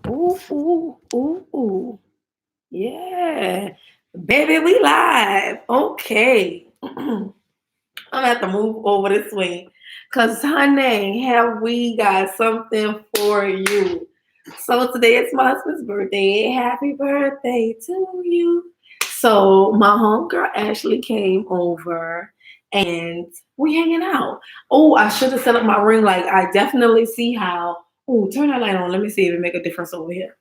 Ooh, ooh, ooh, ooh. Yeah. Baby, we live. Okay. I'm gonna have to move over this way. Cause honey, have we got something for you. So today is my husband's birthday. Happy birthday to you. So my homegirl Ashley came over and we hanging out. Oh, I should have set up my ring light. I definitely see how. Oh, turn that light on. Let me see if it make a difference over here.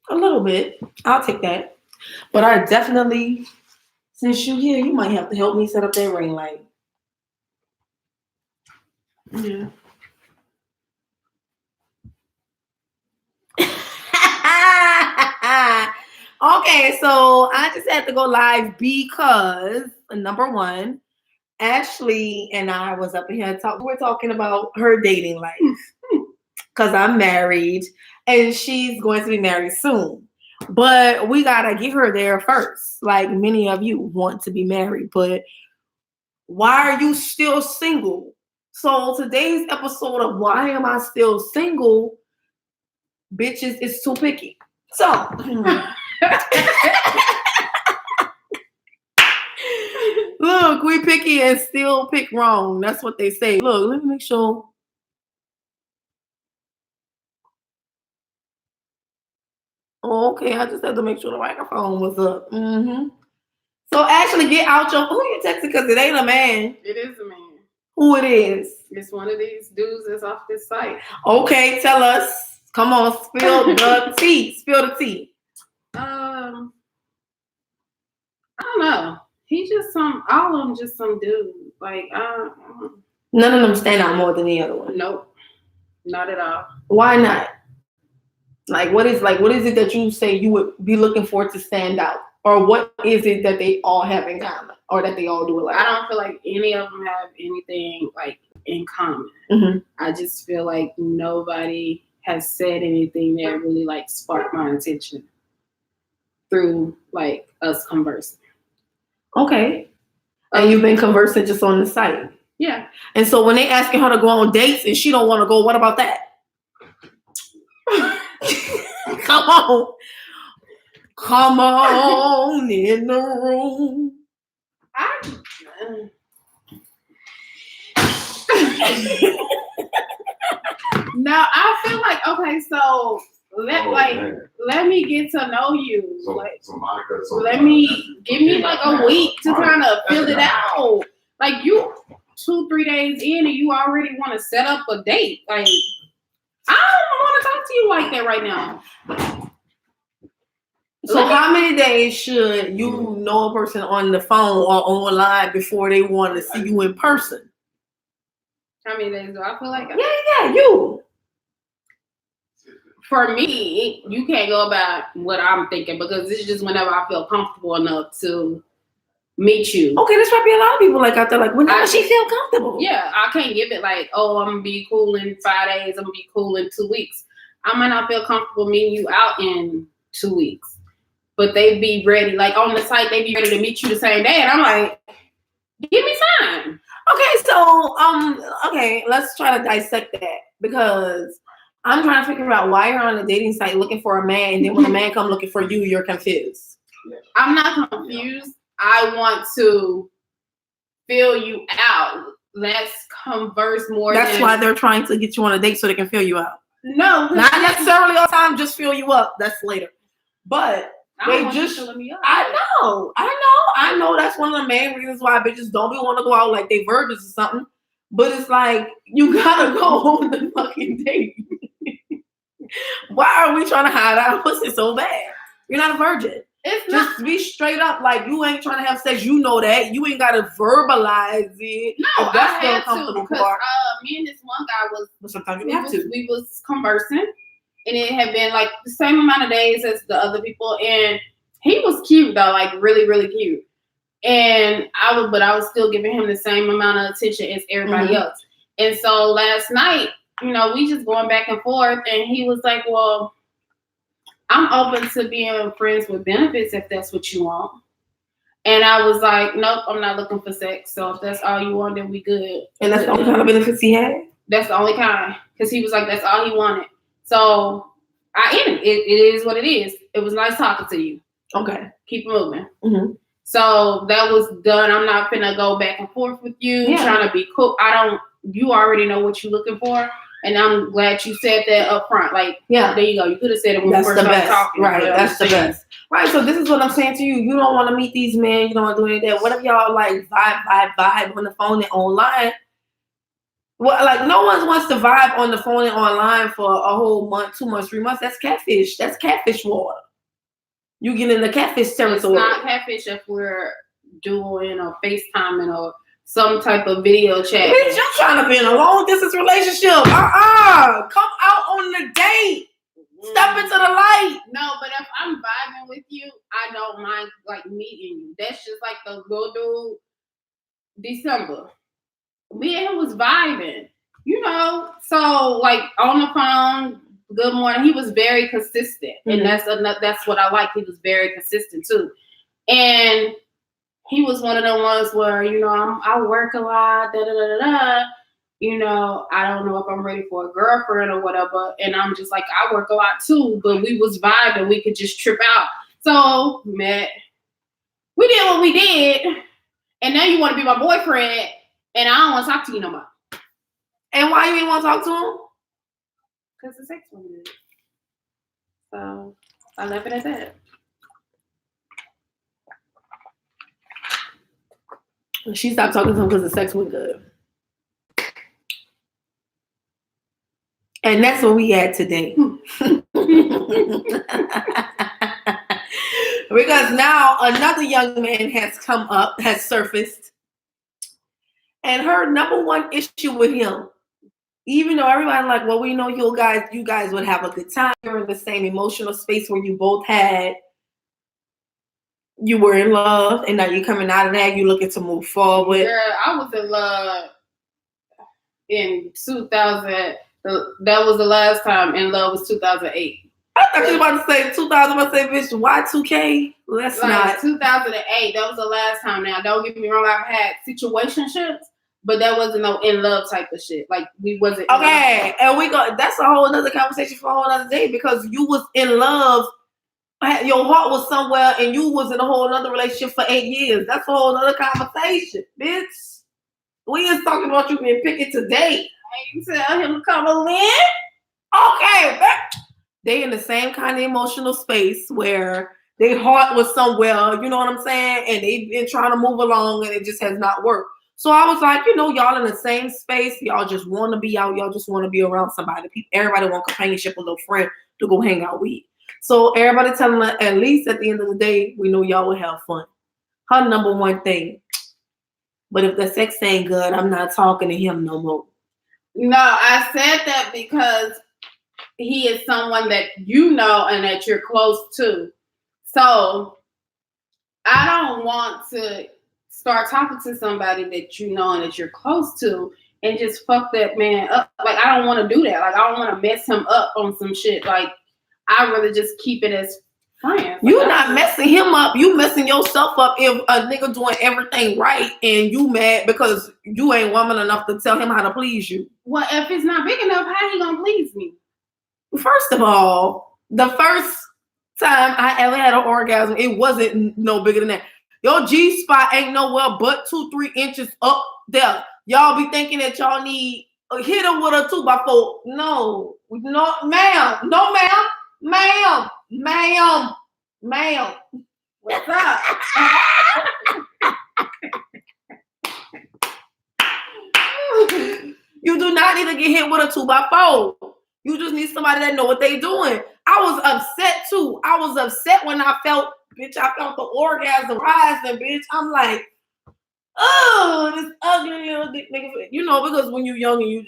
A little bit. I'll take that. But I definitely, since you here, you might have to help me set up that ring light. Yeah. Okay, so I just had to go live because number one, Ashley and I was up in here we're talking about her dating life. Because I'm married and she's going to be married soon. But we gotta get her there first. Like many of you want to be married, but why are you still single? So today's episode of Why Am I Still Single? Bitches is too picky. So look, we picky and still pick wrong. That's what they say. Look, let me make sure. Okay, I just had to make sure the microphone was up. So actually get out your who you texting because it ain't a man. It is a man. Who it is? It's one of these dudes that's off this site. Okay, tell us. Come on, spill the tea. Spill the tea. I don't know. He just all of them just some dude. Like, none of them stand out more than the other one. Nope. Not at all. Why not? Like what is it that you say you would be looking for to stand out? Or what is it that they all have in common? Or that they all do alike? I don't feel like any of them have anything like in common. Mm-hmm. I just feel like nobody has said anything that really like sparked my attention through like us conversing. Okay. And you've been conversing just on the site? Yeah. And so when they asking her to go on dates and she don't want to go, what about that? Come on in the room. No, I feel like okay, so let me get to know you. Let me give me like a week to kind of fill it out. Like you 2-3 days in and you already want to set up a date. Like I don't want to talk to you like that right now. So how many days should you know a person on the phone or online before they want to see you in person? How many days do I feel like? Yeah, you. For me, you can't go about what I'm thinking because it's just whenever I feel comfortable enough to meet you. Okay, there's probably a lot of people like out there like, whenever she feel comfortable. Yeah, I can't give it like, oh, I'm going to be cool in 5 days. I'm going to be cool in 2 weeks. I might not feel comfortable meeting you out in 2 weeks. But they be ready, like on the site, they be ready to meet you the same day. And I'm like, give me time. Okay, so, let's try to dissect that because I'm trying to figure out why you're on a dating site looking for a man, and then when a man come looking for you, you're confused. I'm not confused. I want to fill you out. Let's converse more. That's why they're trying to get you on a date so they can fill you out. No. Not necessarily all the time, just fill you up. That's later. But they just filling me up. I know that's one of the main reasons why bitches don't be want to go out like they virgins or something. But it's like you gotta go on the fucking date. Why are we trying to hide our pussy so bad? You're not a virgin. It's just be straight up. Like you ain't trying to have sex. You know that. You ain't gotta verbalize it. No, that's the uncomfortable part. Me and this one guy was. But sometimes you have to. We was conversing. And it had been like the same amount of days as the other people. And he was cute though, like really, really cute. And I was still giving him the same amount of attention as everybody else. And so last night, we just going back and forth. And he was like, well, I'm open to being friends with benefits if that's what you want. And I was like, nope, I'm not looking for sex. So if that's all you want, then we good. And that's the only kind of benefits he had? That's the only kind. Because he was like, that's all he wanted. So I ended it. It is what it is. It was nice talking to you. Okay. Keep moving. Mm-hmm. So that was done. I'm not finna go back and forth with you, trying to be cool. You already know what you're looking for. And I'm glad you said that up front. Like, there you go. You could have said it when we first started talking. Right, that's the best. Right, so this is what I'm saying to you. You don't want to meet these men. You don't want to do any of that. What if y'all like vibe on the phone and online? Well, like no one wants to vibe on the phone and online for a whole month, 2 months, 3 months. That's catfish. That's catfish water. You get in the catfish territory. It's not catfish if we're doing or FaceTiming or some type of video chat. Bitch, you're trying to be in a long distance relationship. Come out on the date. Step into the light. No, but if I'm vibing with you, I don't mind like meeting you. That's just like the little dude December. Me and him was vibing, you know. So like on the phone, good morning. He was very consistent, and that's what I like. He was very consistent too, and he was one of the ones where I work a lot, da da da da. I don't know if I'm ready for a girlfriend or whatever, and I'm just like I work a lot too, but we was vibing. We could just trip out. So met. We did what we did, and now you want to be my boyfriend. And I don't want to talk to you no more. And why you didn't want to talk to him? Because the sex wasn't good. So I left it at that. She stopped talking to him because the sex was good. And that's what we had today. Because now another young man has surfaced. And her number one issue with him, even though everybody like, well, we know you guys would have a good time. You're in the same emotional space where you both you were in love, and now you're coming out of that. You're looking to move forward. Girl, I was in love in 2000. That was the last time in love was 2008. I thought you were about to say 2000. I'm about to say, bitch, Y2K? Let's not. 2008. That was the last time. Now, don't get me wrong. I've had situationships. But that wasn't no in love type of shit. Like we wasn't. Okay, and that's a whole other conversation for a whole other day because you was in love. Your heart was somewhere, and you was in a whole other relationship for 8 years. That's a whole other conversation, bitch. We is talking about you being picky today. You tell him to come on in. Okay, they in the same kind of emotional space where their heart was somewhere. You know what I'm saying? And they've been trying to move along, and it just has not worked. So I was like, y'all in the same space. Y'all just want to be out. Y'all just want to be around somebody. Everybody want companionship, a little friend to go hang out with. So everybody telling her, at least at the end of the day, we know y'all will have fun. Her number one thing. But if the sex ain't good, I'm not talking to him no more. No, I said that because he is someone that you know and that you're close to. So I don't want to start talking to somebody that you know and that you're close to and just fuck that man up. Like, I don't want to do that. Like, I don't want to mess him up on some shit. Like, I'd rather just keep it as friends. You're not messing him up. You messing yourself up if a nigga doing everything right and you mad because you ain't woman enough to tell him how to please you. Well, if it's not big enough, how he gonna please me? First of all, the first time I ever had an orgasm, it wasn't no bigger than that. Your G-spot ain't nowhere but 2-3 inches up there. Y'all be thinking that y'all need a hitter with a 2x4. No, ma'am. No, ma'am. Ma'am. What's up? You do not need to get hit with a 2x4. You just need somebody that know what they doing. I was upset too. I was upset when I felt the orgasm rising, bitch. I'm like, oh, this ugly little dick nigga. Because when you're young and you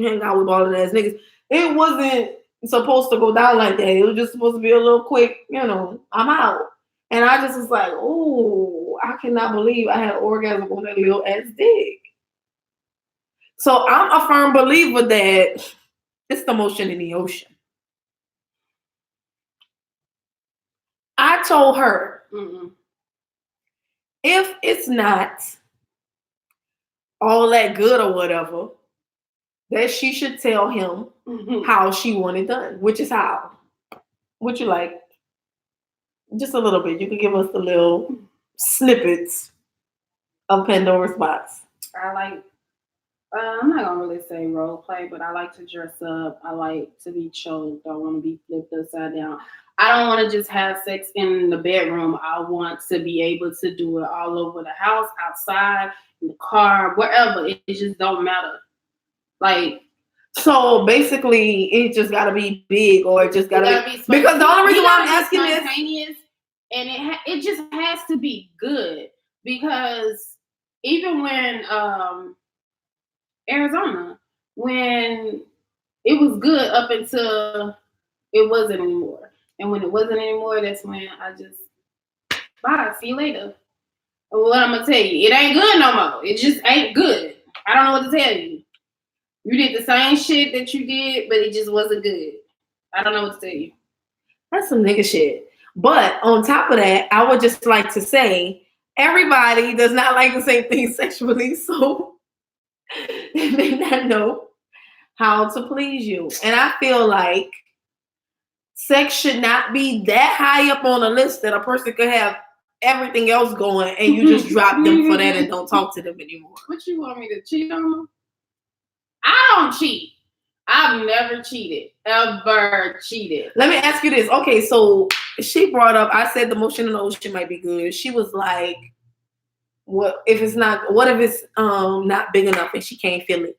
hang out with all of that ass niggas, it wasn't supposed to go down like that. It was just supposed to be a little quick, I'm out. And I just was like, oh, I cannot believe I had an orgasm on that little ass dick. So I'm a firm believer that it's the motion in the ocean. I told her, if it's not all that good or whatever, that she should tell him how she want it done, which is how. Would you like? Just a little bit. You can give us the little snippets of Pandora's box. I like. I'm not gonna really say role play, but I like to dress up. I like to be choked. I want to be flipped upside down. I don't want to just have sex in the bedroom. I want to be able to do it all over the house, outside, in the car, wherever. It just don't matter. Like, so basically, it just gotta be big, or it just gotta be because the only reason why I'm asking this, and it just has to be good, because even when Arizona, when it was good up until it wasn't anymore, and when it wasn't anymore, that's when I just bye, see you later. What I'm gonna tell you, it ain't good no more. It just ain't good. I don't know what to tell you. You did the same shit that you did, but it just wasn't good. I don't know what to tell you. That's some nigga shit. But on top of that, I would just like to say, everybody does not like the same thing sexually, so they may not know how to please you. And I feel like sex should not be that high up on the list that a person could have everything else going and you just drop them for that and don't talk to them anymore. What, you want me to cheat on them? I don't cheat. I've never cheated. Ever cheated. Let me ask you this. Okay, so she brought up, I said the motion in the ocean might be good. She was like, what if it's not not big enough and she can't feel it?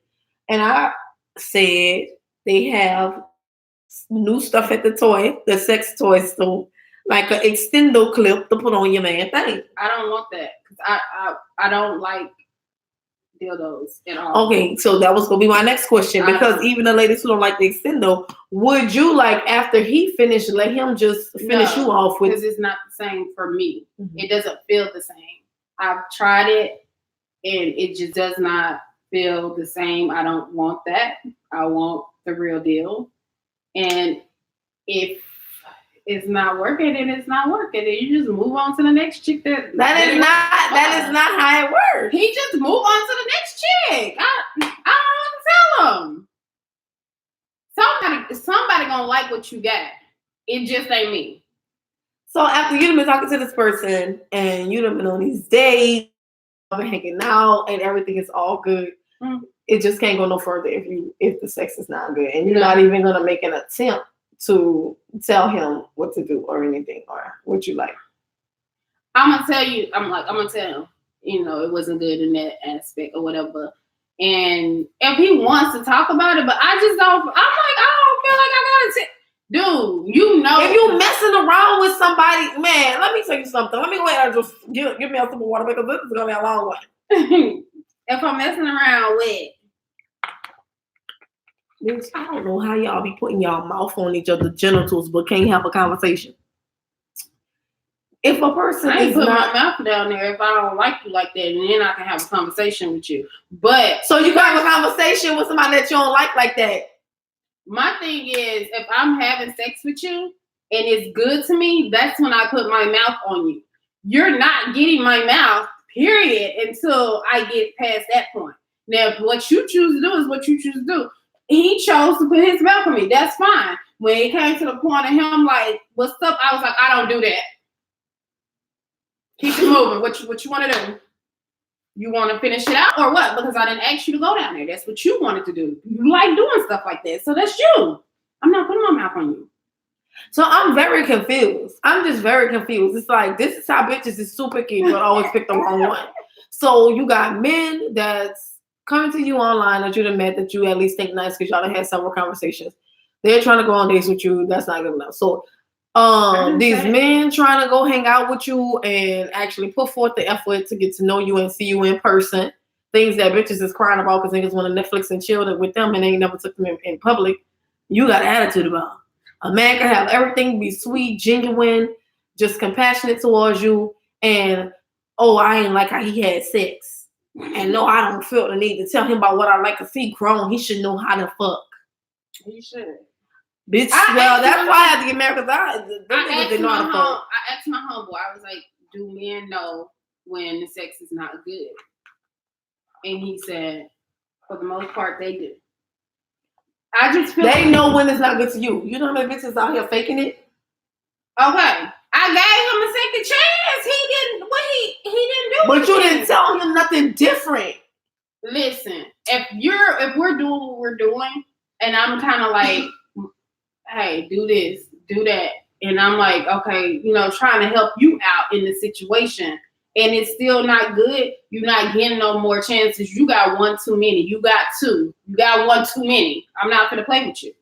And I said they have new stuff at the sex toy store, like an extendo clip to put on your man thing. I don't want that, because I don't like dildos at all. Okay, so that was gonna be my next question, because even the ladies who don't like the extendo, would you like after he finished let him just finish you off with? Because it's not the same for me. Mm-hmm. It doesn't feel the same. I've tried it and it just does not feel the same. I don't want that. I want the real deal. And if it's not working, then it's not working. Then you just move on to the next chick. That is not how it works. He just move on to the next chick. I don't know what to tell him. Somebody gonna like what you got. It just ain't me. So after you've been talking to this person and you've been on these dates, been hanging out, and everything is all good, it just can't go no further if the sex is not good, and you're not even gonna make an attempt to tell him what to do or anything, or what you like. I'm gonna tell you. I'm gonna tell him. It wasn't good in that aspect or whatever. And if he wants to talk about it, but I just don't. I'm like, I don't feel like I gotta. Dude, if you messing around with somebody, man, let me tell you something. Let me go ahead and just give me a sip of water, because this is gonna be a long one. If I'm messing around with. Bitch, I don't know how y'all be putting y'all mouth on each other's genitals but can't have a conversation. If a person I ain't put my mouth down there if I don't like you like that, and then I can have a conversation with you. But so you can have a conversation with somebody that you don't like that. My thing is, if I'm having sex with you and it's good to me, that's when I put my mouth on you. You're not getting my mouth, period, until I get past that point. Now, if what you choose to do is what you choose to do. He chose to put his mouth on me. That's fine. When it came to the point of him like, what's up? I was like, I don't do that. Keep it moving. What you want to do? You want to finish it out or what? Because I didn't ask you to go down there. That's what you wanted to do. You like doing stuff like that. So that's you. I'm not putting my mouth on you. So I'm very confused. I'm just very confused. It's like, this is how bitches is super cute, but always pick the wrong one. So you got men that's coming to you online that you done met, that you at least think nice because y'all done had several conversations. They're trying to go on dates with you. That's not good enough. So these men trying to go hang out with you and actually put forth the effort to get to know you and see you in person. Things that bitches is crying about because niggas want to Netflix and chill with them and they ain't never took them in public. You got an attitude about. A man can have everything be sweet, genuine, just compassionate towards you, and I ain't like how he had sex. And no, I don't feel the need to tell him about what I like to see grown. He should know how to fuck. He should. Bitch, well, that's why I had to get married, because I asked my homeboy, I was like, do men know when the sex is not good? And he said, for the most part, they do. I just feel they know when it's not good to you. You know how many bitches out here faking it? Okay. I gave him a second chance. He didn't didn't do But you anything. didn't tell him nothing different. Listen, if we're doing what we're doing, and I'm kind of like, hey, do this, do that, and I'm like, okay, trying to help you out in the situation, and it's still not good, you're not getting no more chances. You got one too many. You got two. You got one too many. I'm not gonna play with you.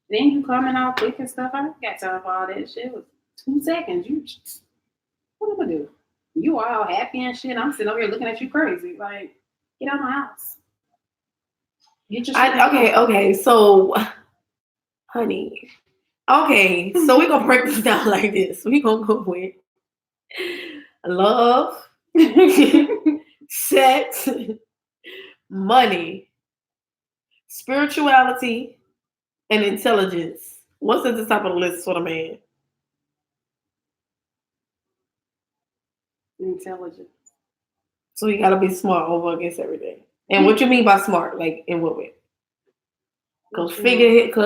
Then you coming out quick and stuff. I got time for all that shit. It was 2 seconds. What am I gonna do? You all happy and shit. I'm sitting over here looking at you crazy. Like, get out of my house. Get your shit out. Okay. So, honey. Okay, so we're gonna break this down like this. We're gonna go with love, sex, money, spirituality, and intelligence. What's at the top of the list for the man? Intelligence. So you gotta be smart over against everything. And what you mean by smart? Like in what way? Cause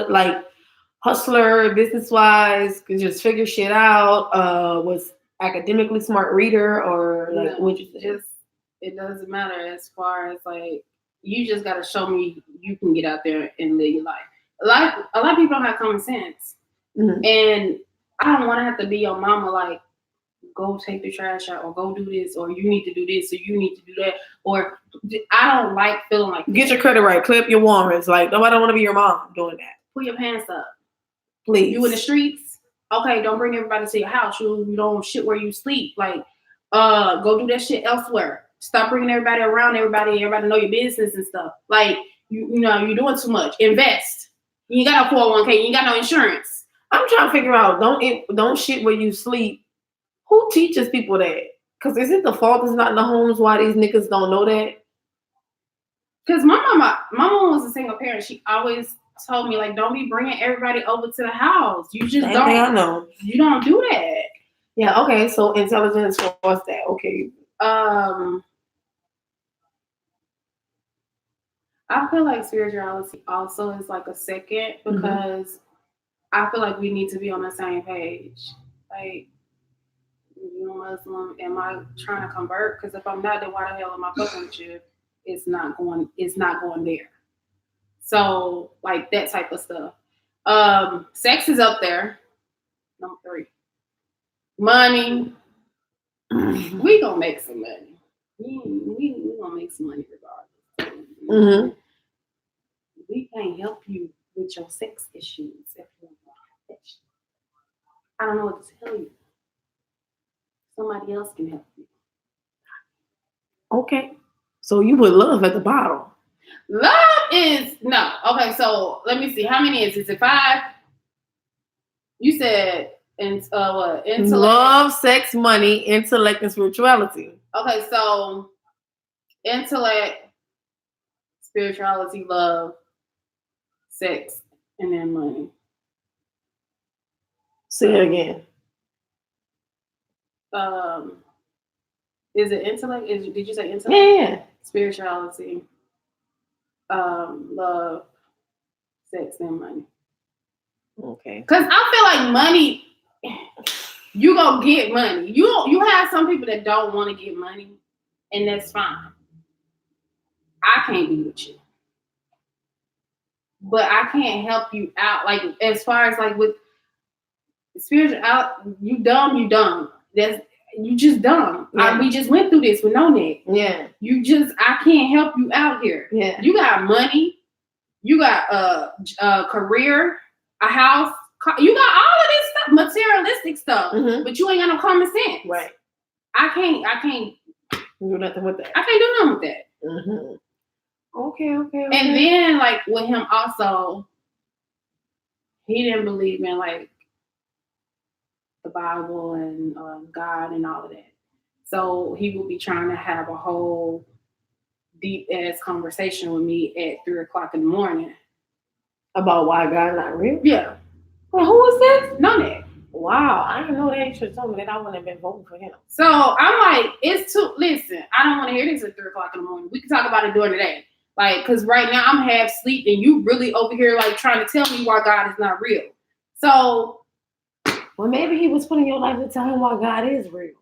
like hustler, business wise, could just figure shit out. Was academically smart reader or like what you say? Just it doesn't matter as far as like you just gotta show me you can get out there and live your life. A lot of people don't have common sense, and I don't want to have to be your mama like go take the trash out or go do this or you need to do this or you need to do that or I don't like feeling like get your credit right, clip your warrants. Like nobody want to be your mom doing that. Pull your pants up, please. You in the streets? Okay, don't bring everybody to your house. You don't shit where you sleep. Like, go do that shit elsewhere. Stop bringing everybody around. Everybody know your business and stuff. Like, you're doing too much. Invest. You ain't got no 401k. You ain't got no insurance. I'm trying to figure out. Don't shit where you sleep. Who teaches people that? Because is it the fault is not in the homes why these niggas don't know that? Because my mom was a single parent. She always told me, like, don't be bringing everybody over to the house. You just don't. I know. You don't do that. Yeah, okay. So intelligence, what's that? Okay. I feel like spirituality also is like a second because I feel like we need to be on the same page. Like, you Muslim, am I trying to convert? Because if I'm not, then why the hell am I fucking with you? It's not going there. So like that type of stuff. Sex is up there. Number 3. Money. We gonna make some money. We gonna make some money regardless. We can't help you with your sex issues if you want to. I don't know what to tell you. Somebody else can help you. Okay. So you put love at the bottom. Love is no. Okay, so let me see. How many is it? 5? You said what? Intellect. Love, sex, money, intellect, and spirituality. Okay, so intellect, spirituality, love, sex, and then money. Say it again. Is it intellect? Did you say intellect? Yeah. Spirituality, love, sex, and money. Okay. Because I feel like money, you gonna get money. You have some people that don't want to get money, and that's fine. I can't be with you, but I can't help you out. Like as far as like with spiritual, you dumb. You just dumb. Yeah. We just went through this with no neck. Yeah. I can't help you out here. Yeah. You got money. You got a career, a house. You got all of this stuff, materialistic stuff, but you ain't got no common sense. Right. I can't do nothing with that. I can't do nothing with that. Okay. And then like with him also, he didn't believe in like the Bible and God and all of that. So he would be trying to have a whole deep ass conversation with me at 3:00 in the morning about why God not real. Yeah. Well, who is this? No, that. Wow, I didn't know that. You should have told me that. I wouldn't have been voting for him. So I'm like, it's too. Listen, I don't want to hear this at 3:00 in the morning. We can talk about it during the day, like, because right now I'm half asleep and you really over here like trying to tell me why God is not real. So, well, maybe he was putting your life to tell him why God is real.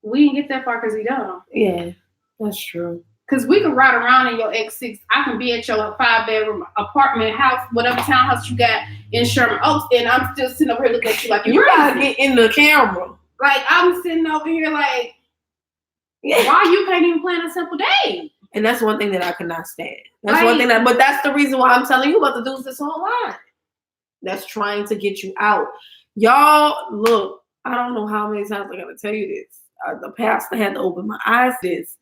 We didn't get that far because he dumb. Yeah, that's true. Because we could ride around in your X6. I can be at your 5-bedroom apartment house, whatever townhouse you got in Sherman Oaks, and I'm still sitting over here looking at you like you gotta get in the camera. Like I'm sitting over here like, why you can't even plan a simple day? And that's one thing that I could not stand. That's one thing but that's the reason why I'm telling you about to do this online. That's trying to get you out. Y'all, look, I don't know how many times I gotta tell you this. The pastor had to open my eyes to this.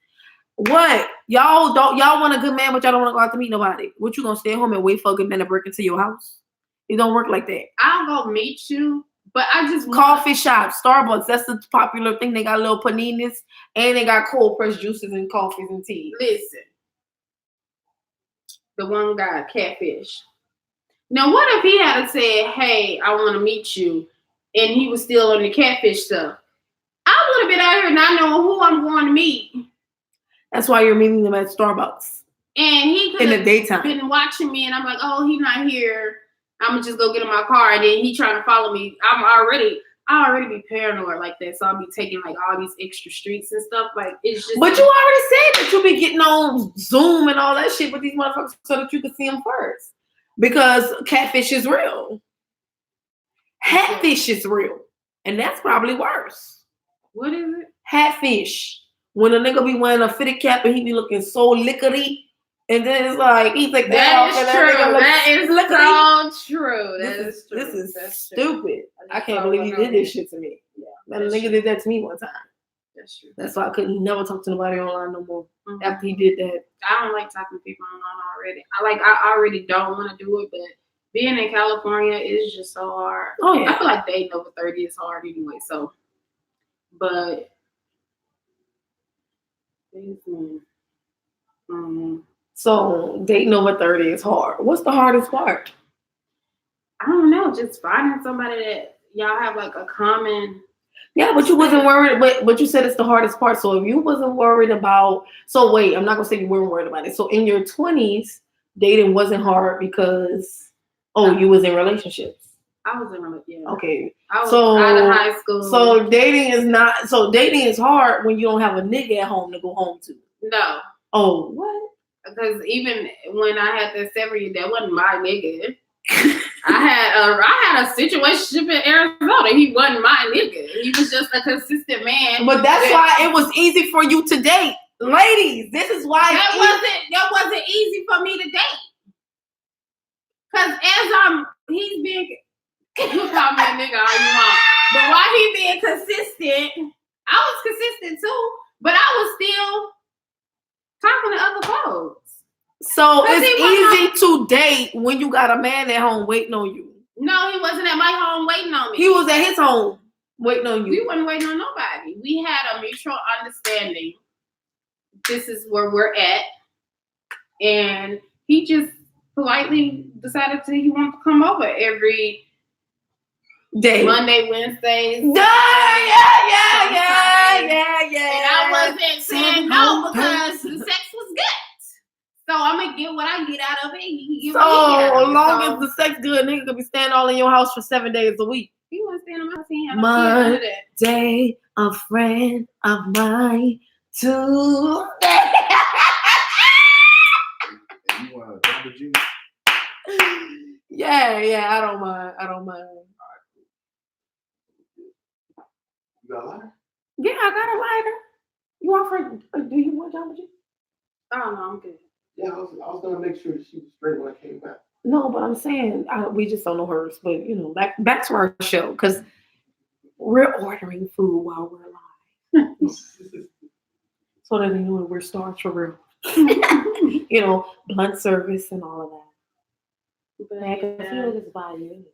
What? Y'all want a good man, but y'all don't want to go out to meet nobody. What, you gonna stay home and wait for a good man to break into your house? It don't work like that. I'll go meet you, but I just coffee shops, Starbucks. That's the popular thing. They got little paninis and they got cold pressed juices and coffees and tea. Listen, the one guy, Catfish. Now, what if he had said, "Hey, I want to meet you," and he was still on the Catfish stuff? I would have been out here not knowing who I'm going to meet. That's why you're meeting them at Starbucks. And he could in the daytime been watching me, and I'm like, "Oh, he's not here. I'm gonna just go get in my car." And then he trying to follow me. I already be paranoid like that, so I'll be taking like all these extra streets and stuff. Like it's just. But you already said that you be getting on Zoom and all that shit with these motherfuckers so that you can see them first, because catfish is real. Hatfish is real, and that's probably worse. What is it? Hatfish. When a nigga be wearing a fitted cap and he be looking so liquidy. And then it's like he's like that is true. That is so true. This is stupid. I can't believe he did this shit to me. Yeah, that nigga did that to me one time. That's true. That's why I couldn't never talk to nobody online no more. After he did that, I don't like talking to people online already. I already don't want to do it, but being in California is just so hard. Oh yeah, I feel like dating over 30 is hard anyway. So, but. So dating over 30 is hard. What's the hardest part? I don't know. Just finding somebody that y'all have like a common. Yeah, but you wasn't worried. But you said it's the hardest part. So if you wasn't worried about, so wait, I'm not gonna say you weren't worried about it. So in your 20s, dating wasn't hard because you was in relationships. I was in relationships. Yeah. Okay. I was out of high school. So dating is hard when you don't have a nigga at home to go home to. No. Oh, what? Because even when I had that 7 year, that wasn't my nigga. I had a situation in Arizona. He wasn't my nigga. He was just a consistent man. But that's why it was easy for you to date, ladies. This is why that wasn't easy for me to date. Because he's being. You call me a nigga all you want, but while he being consistent, I was consistent too. But I was still talking to other folks. So it's easy to date when you got a man at home waiting on you. No, he wasn't at my home waiting on me. He was at his home waiting on you. We weren't waiting on nobody. We had a mutual understanding. This is where we're at. And he just politely decided he wanted to come over every day. Monday, Wednesdays. Yeah. And I wasn't saying no because the sex was good. So I'm gonna get what I get out of it. He can get what he get out of it. Long as the sex good, nigga could be staying all in your house for 7 days a week. He wasn't staying in my house. Monday, a friend of mine. Tuesday. You want a double juice? Yeah, I don't mind. You got a lighter? Yeah, I got a lighter. You offer? Do you want Jamba Juice? I don't know. I'm good. Yeah, I was gonna make sure she was straight when I came back. No, but I'm saying we just don't know hers. But back to our show because we're ordering food while we're live, so that they know that we're stars for real. Blunt service and all of that. But I can feel this by you.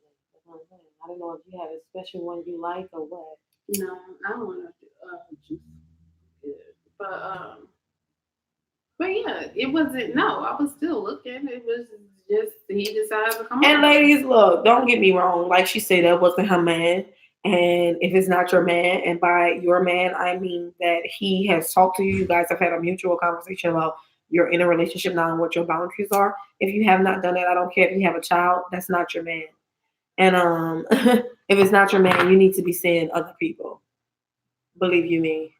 I don't know if you have a special one you like or what. No, I don't want to juice. But yeah, it wasn't. No, I was still looking. It was just he decided to come. And ladies, look, don't get me wrong. Like she said, that wasn't her man. And if it's not your man, and by your man, I mean that he has talked to you, you guys have had a mutual conversation about you're in a relationship now and what your boundaries are. If you have not done that, I don't care if you have a child, that's not your man. And if it's not your man, you need to be seeing other people. Believe you me.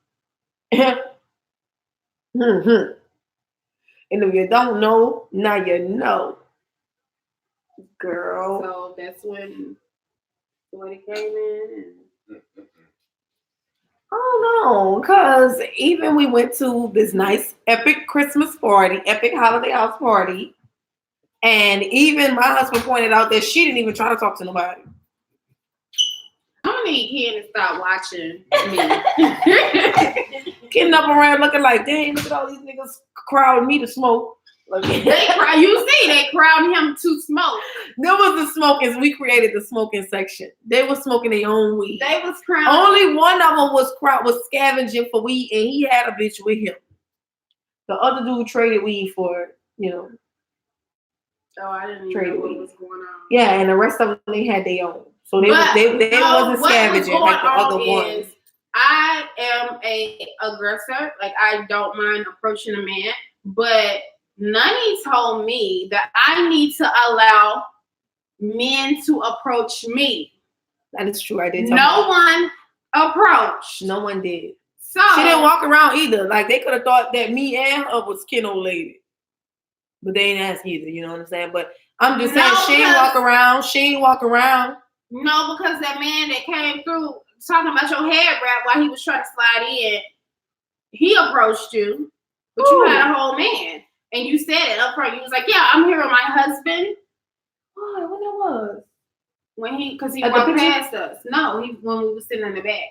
And if you don't know, now you know, girl. So that's when it came in. Oh no, because even we went to this nice epic Christmas party, epic holiday house party, and even my husband pointed out that she didn't even try to talk to nobody. I'm gonna need Ken to stop watching me. Getting up around looking like, dang, look at all these niggas crowding me to smoke. Like, You see, they crowding him to smoke. There was the smoking. We created the smoking section. They were smoking their own weed. They was crowding. Only one of them was scavenging for weed, and he had a bitch with him. The other dude traded weed for, Oh, I didn't even know what was going on. Yeah, and the rest of them, they had their own. So they wasn't scavenging like the other ones. I am a aggressor. Like, I don't mind approaching a man, but Nani told me that I need to allow men to approach me. That is true. I did. No one approached. No one did. So she didn't walk around either. Like, they could have thought that me and her was skin old lady. But they ain't ask either, you know what I'm saying? But I'm just saying, she ain't walk around. She ain't walk around. No, because that man that came through talking about your head wrap while he was trying to slide in, he approached you, but you had a whole man. And you said it up front. You was like, yeah, I'm here with my husband. Oh, when it was? Because he walked past us. No, when we was sitting in the back.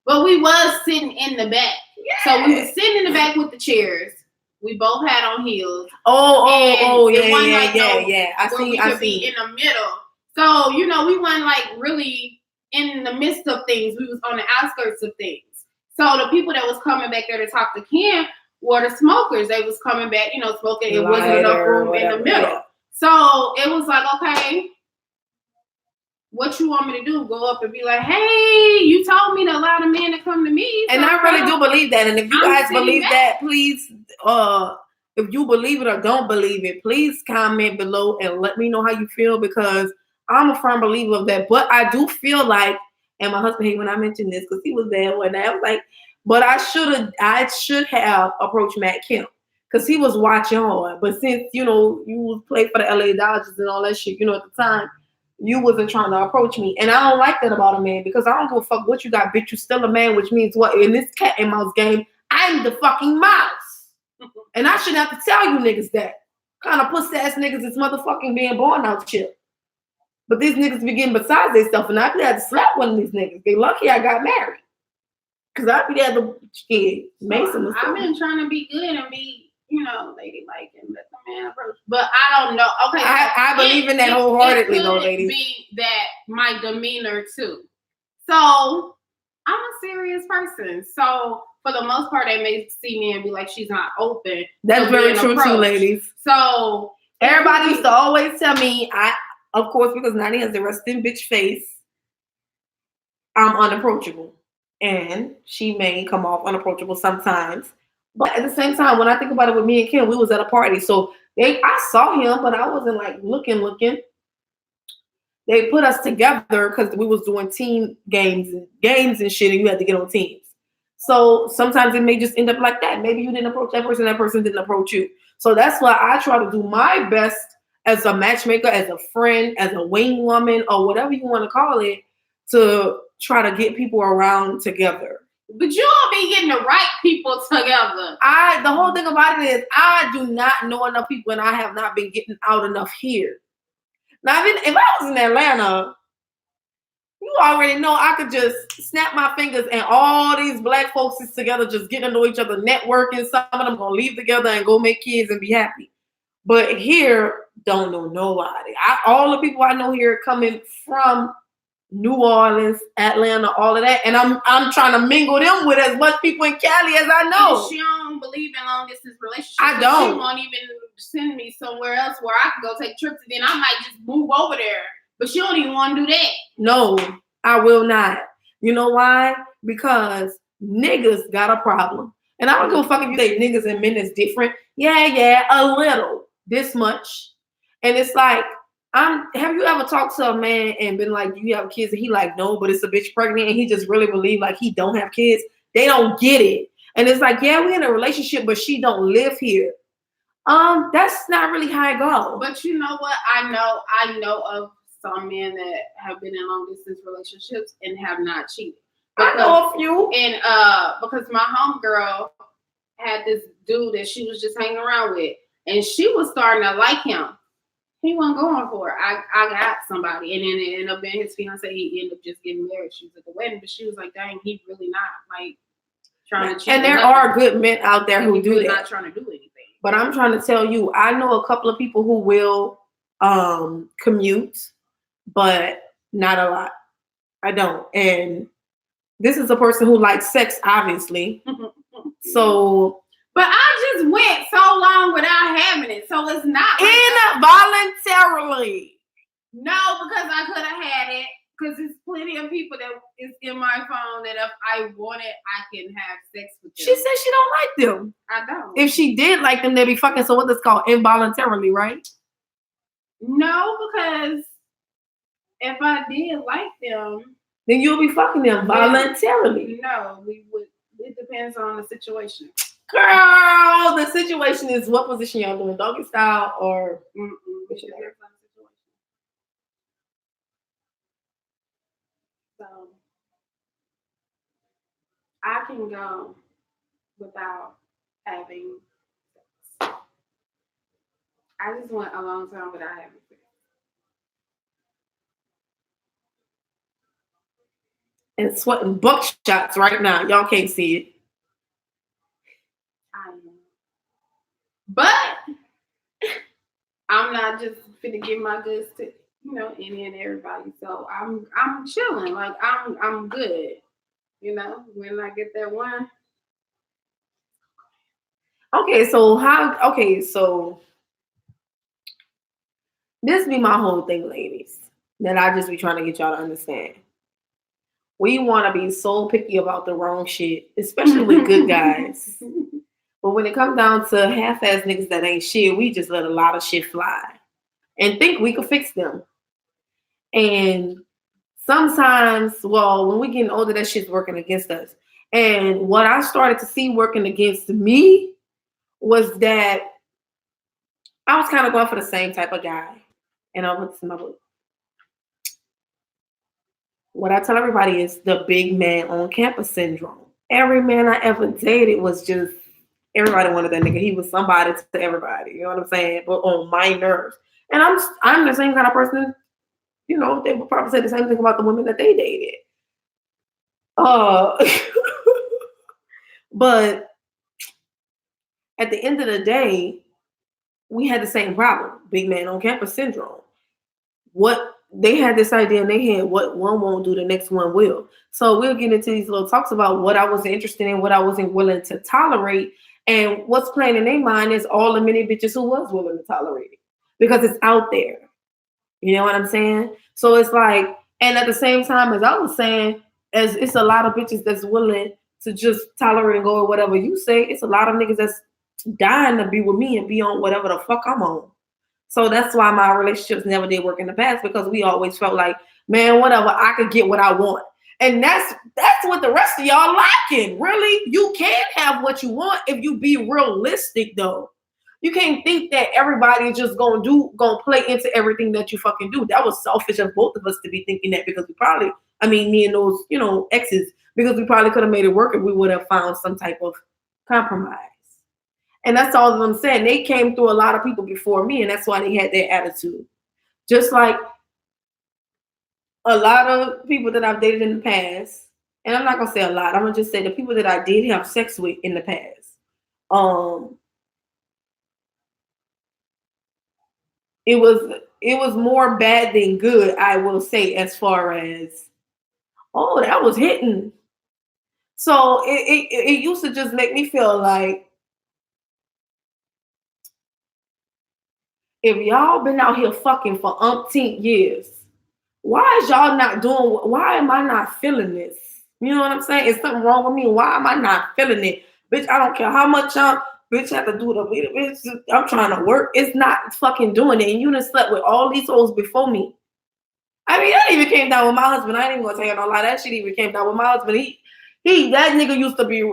But we was sitting in the back. Yeah. So we was sitting in the back with the chairs. We both had on heels. Yeah. I see. Be in the middle. So, we weren't like really in the midst of things. We was on the outskirts of things. So the people that was coming back there to talk to Ken were the smokers. They was coming back, smoking. It wasn't enough room in the middle. Yeah. So it was like, okay, what you want me to do? Go up and be like, hey, you told me to allow the men to come to me. So and I really do believe that. And if you guys believe that, please, if you believe it or don't believe it, please comment below and let me know how you feel, because I'm a firm believer of that. But I do feel like, and my husband hated when I mentioned this because he was there when I was like, but I should have approached Matt Kemp because he was watching hard. But since, you played for the LA Dodgers and all that shit, at the time, you wasn't trying to approach me. And I don't like that about a man, because I don't give a fuck what you got, bitch. You still a man, which means what? In this cat and mouse game, I'm the fucking mouse. And I shouldn't have to tell you niggas that. Kind of pussy ass niggas is motherfucking being born out here. But these niggas be getting beside themselves, and I could have to slap one of these niggas. They lucky I got married. Because I be there to Mason. I've been trying to be good and be, ladylike and let the man approach. But I don't know. Okay. I believe in that wholeheartedly, though, ladies. Be that my demeanor too. So I'm a serious person. So for the most part, they may see me and be like, she's not open. That's very true too, ladies. So everybody used to always tell me, of course, because Nani has the resting bitch face, I'm unapproachable. And she may come off unapproachable sometimes. But at the same time, when I think about it with me and Kim, we was at a party. So I saw him, but I wasn't like looking. They put us together because we was doing team games and shit, and you had to get on teams. So sometimes it may just end up like that. Maybe you didn't approach that person didn't approach you. So that's why I try to do my best as a matchmaker, as a friend, as a wing woman, or whatever you want to call it, to try to get people around together. But you don't be getting the right people together. The whole thing about it is I do not know enough people, and I have not been getting out enough here. Now, if I was in Atlanta, you already know I could just snap my fingers and all these black folks is together just getting to know each other, networking. Some of them gonna leave together and go make kids and be happy. But here, don't know nobody. All the people I know here coming from New Orleans, Atlanta, all of that, and I'm trying to mingle them with as much people in Cali as I know. She don't believe in long distance relationships. I don't. She won't even send me somewhere else where I can go take trips, and then I might just move over there. But she don't even want to do that. No, I will not. You know why? Because niggas got a problem. And I don't give a fuck if you say niggas and men is different. Yeah, a little. This much. And it's like, have you ever talked to a man and been like, do you have kids? And he like, no, but it's a bitch pregnant, and he just really believe like he don't have kids. They don't get it. And it's like, yeah, we in a relationship, but she don't live here. That's not really how it goes. But you know what? I know of some men that have been in long distance relationships and have not cheated. I know a few. And because my homegirl had this dude that she was just hanging around with, and she was starting to like him. He wasn't going for it. I got somebody, and then it ended up being his fiance. He ended up just getting married. She was at the wedding, but she was like, dang, he really not like trying to cheat. And there are good men out there who do really that. Not trying to do anything. But I'm trying to tell you, I know a couple of people who will commute, but not a lot. I don't. And this is a person who likes sex, obviously. So, but I just went so long without having it, so it's not involuntarily. No, because I could have had it. Because there's plenty of people that is in my phone that if I wanted, I can have sex with them. She said she don't like them. I don't. If she did like them, they'd be fucking. So what that's called? Involuntarily, right? No, because if I did like them, then you'll be fucking them voluntarily. No, we would. It depends on the situation. Girl, the situation is what position y'all doing? Doggy style or? So I can go without having sex. I just went a long time without having sex. And sweating buckshots right now. Y'all can't see it. I know. But I'm not just finna give my goods to any and everybody. So I'm chilling. Like I'm good. When I get that one. Okay, so this be my whole thing, ladies, that I just be trying to get y'all to understand. We want to be so picky about the wrong shit, especially with good guys. But when it comes down to half-ass niggas that ain't shit, we just let a lot of shit fly and think we could fix them. And sometimes, when we getting older, that shit's working against us. And what I started to see working against me was that I was kind of going for the same type of guy. And I'll put this in my book. What I tell everybody is the big man on campus syndrome. Every man I ever dated was just, everybody wanted that nigga. He was somebody to everybody. You know what I'm saying? But on my nerves. And I'm the same kind of person, they would probably say the same thing about the women that they dated. But at the end of the day, we had the same problem. Big man on campus syndrome. What they had this idea in their head, what one won't do, the next one will. So we'll get into these little talks about what I was interested in, what I wasn't willing to tolerate. And what's playing in their mind is all the many bitches who was willing to tolerate it. Because it's out there. You know what I'm saying? So it's like, and at the same time, as I was saying, as it's a lot of bitches that's willing to just tolerate and go with whatever you say, it's a lot of niggas that's dying to be with me and be on whatever the fuck I'm on. So that's why my relationships never did work in the past, because we always felt like, man, whatever, I could get what I want. And that's what the rest of y'all lacking. Really, you can have what you want if you be realistic, though. You can't think that everybody is just gonna play into everything that you fucking do. That was selfish of both of us to be thinking that, because we probably, me and those, exes, because we probably could have made it work if we would have found some type of compromise. And that's all I'm saying. They came through a lot of people before me, and that's why they had their attitude. Just like a lot of people that I've dated in the past, and I'm not gonna say a lot, I'm gonna just say the people that I did have sex with in the past. It was more bad than good, I will say, as far as, that was hitting. So it used to just make me feel like, if y'all been out here fucking for umpteen years, why is y'all not doing? Why am I not feeling this? You know what I'm saying? Is something wrong with me? Why am I not feeling it? Bitch, I don't care how much bitch have to do the bitch. I'm trying to work. It's not fucking doing it. And you done slept with all these hoes before me. I mean, that even came down with my husband. I ain't even gonna tell you no lie. That shit even came down with my husband. That nigga used to be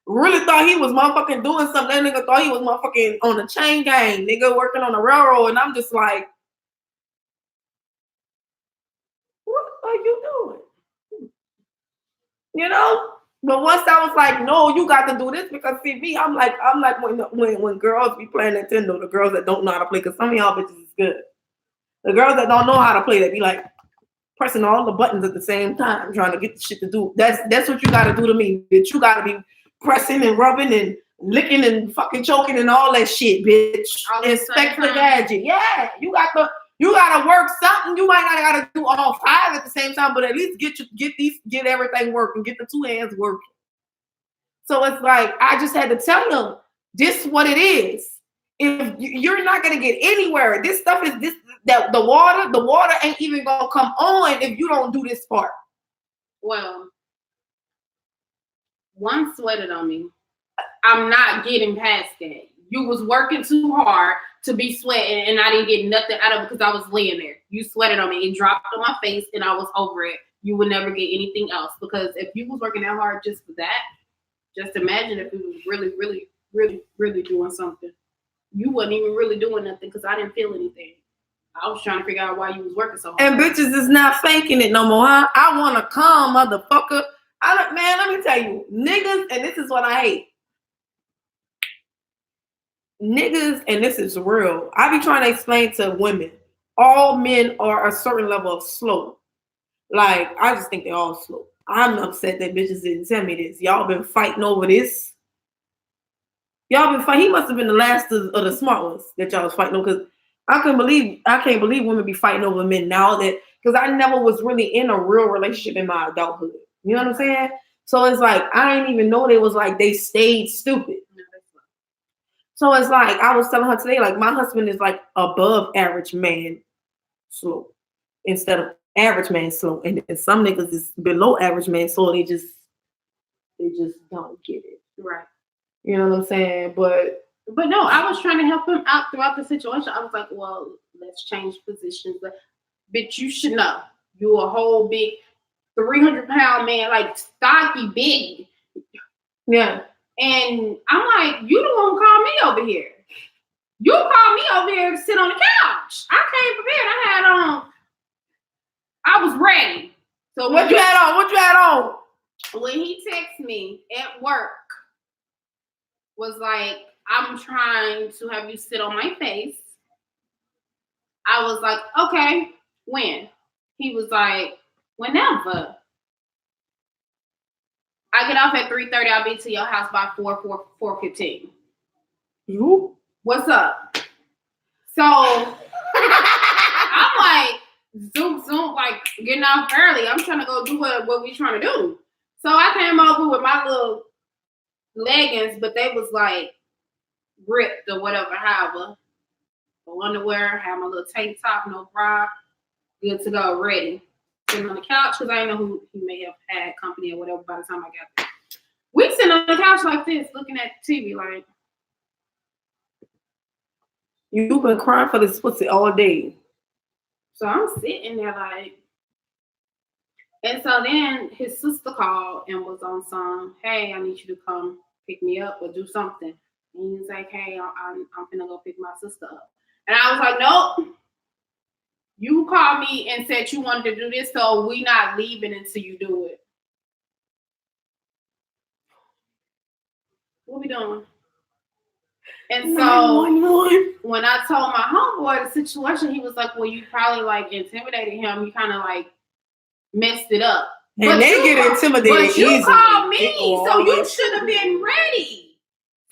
really thought he was motherfucking doing something. That nigga thought he was motherfucking on the chain gang, nigga working on the railroad. And I'm just like, what are you doing? You know? But once I was like, no, you got to do this because see me, I'm like when girls be playing Nintendo, the girls that don't know how to play, because some of y'all bitches is good. The girls that don't know how to play, they be like pressing all the buttons at the same time, trying to get the shit to do. That's what you got to do to me, bitch. You got to be pressing and rubbing and licking and fucking choking and all that shit, bitch. Inspect the gadget. Yeah, you got to work something. You might not got to do all five at the same time, but at least get everything working. Get the two hands working. So it's like I just had to tell them this is what it is. If you're not gonna get anywhere, this stuff is this that the water ain't even gonna come on if you don't do this part. Well, one sweated on me. I'm not getting past that. You was working too hard to be sweating, and I didn't get nothing out of it because I was laying there. You sweated on me. It dropped on my face, and I was over it. You would never get anything else because if you was working that hard just for that, just imagine if you was really, really, really, really doing something. You wasn't even really doing nothing because I didn't feel anything. I was trying to figure out why you was working so hard. And bitches is not faking it no more, huh? I want to come, motherfucker. Man, let me tell you, niggas, and this is what I hate. Niggas, and this is real. I be trying to explain to women, all men are a certain level of slow. Like, I just think they're all slow. I'm upset that bitches didn't tell me this. Y'all been fighting over this. Y'all been fighting. He must have been the last of the smart ones that y'all was fighting over. Because I can't believe women be fighting over men now that, because I never was really in a real relationship in my adulthood. You know what I'm saying? So it's like, I didn't even know they was like, they stayed stupid. So it's like, I was telling her today, like, my husband is like above average man slow instead of average man slow. And some niggas is below average man slow. They just don't get it. Right. You know what I'm saying? But no, I was trying to help him out throughout the situation. I was like, well, let's change positions. But bitch, you should know. You're a whole big 300-pound man, like stocky, big. Yeah. And I'm like, you the one who called me over here. You called me over here to sit on the couch. I came prepared. I was ready. So what you had on? When he texted me at work, was like, I'm trying to have you sit on my face. I was like, okay, when? He was like, whenever. I get off at 3:30. I'll be to your house by 4:15. You? What's up? So I'm like, zoom, like getting off early. I'm trying to go do what we trying to do. So I came over with my little leggings, but they was like ripped or whatever, however. The underwear, had my little tank top, no bra, good to go, ready. Sitting on the couch because I didn't know who he may have had company or whatever by the time I got there. We sitting on the couch like this, looking at the TV like. You've been crying for this pussy all day. So I'm sitting there like, and so then his sister called and was on some, hey, I need you to come pick me up or do something. And he was like, hey, I'm gonna go pick my sister up. And I was like, nope. You called me and said you wanted to do this, so we not leaving until you do it. What we doing? And so when I told my homeboy the situation, he was like, well, you probably like intimidated him. You kind of like messed it up. And but they get intimidated. But you called me, so you should have been ready.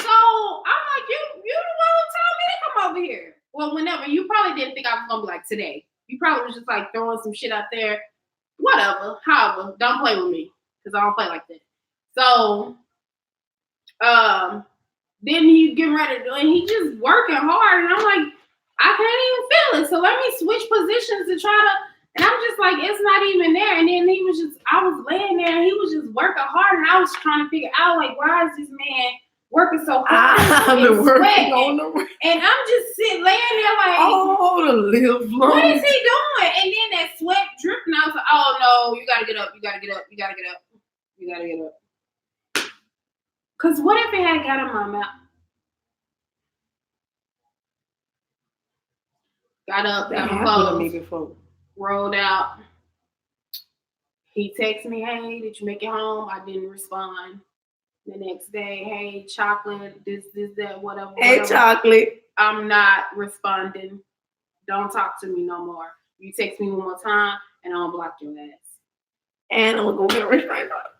So I'm like, you the one who told me to come over here. Well, whenever. You probably didn't think I was gonna be like today. You probably was just like throwing some shit out there. Whatever. However, don't play with me because I don't play like that. So, then he getting ready to do it, and he just working hard, and I'm like, I can't even feel it. So let me switch positions to try And I'm just like, it's not even there. And then I was laying there and he was just working hard. And I was trying to figure out, like, why is this man working so hard? I've been working on the and I'm just laying there like, oh, the live long. What is he doing? And then that sweat dripping. I was like, oh no, you gotta get up. You gotta get up. You gotta get up. You gotta get up. Cause what if it had got in my mouth? Got up, got my clothes, rolled out. He texted me, hey, did you make it home? I didn't respond. The next day, hey, chocolate, this, that, whatever. Hey, chocolate. I'm not responding. Don't talk to me no more. You text me one more time, and I'm gonna block your ass. And I'm gonna go get a restraint order.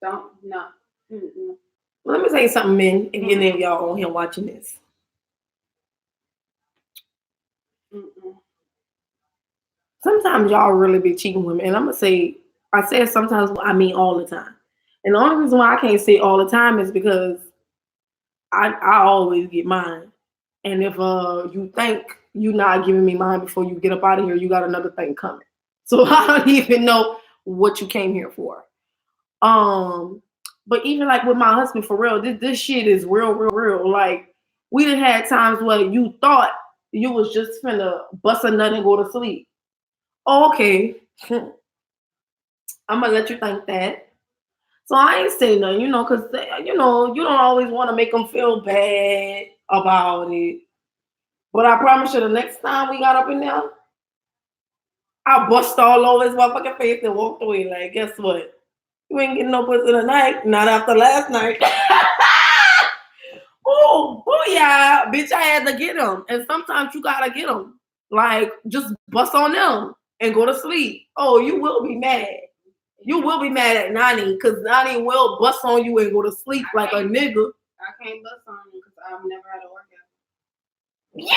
Don't, no. Mm-mm. Let me say something, men, if any of y'all on here watching this. Mm-mm. Sometimes y'all really be cheating women. And I'm gonna say, I said sometimes, I mean all the time. And the only reason why I can't say all the time is because I always get mine. And if you think you're not giving me mine before you get up out of here, you got another thing coming. So I don't even know what you came here for. But even like with my husband, for real, this shit is real. Like, we done had times where you thought you was just finna bust a nut and go to sleep. Oh, okay. I'm gonna let you think that. So I ain't say nothing, because, you don't always want to make them feel bad about it. But I promise you, the next time we got up in there, I bust all over his motherfucking face and walked away. Like, guess what? You ain't getting no pussy tonight. Not after last night. Oh, yeah. Bitch, I had to get him. And sometimes you gotta get them. Like, just bust on them and go to sleep. Oh, you will be mad. You will be mad at Nani, because Nani will bust on you and go to sleep like a nigga. I can't bust on you because I've never had a workout. Yeah!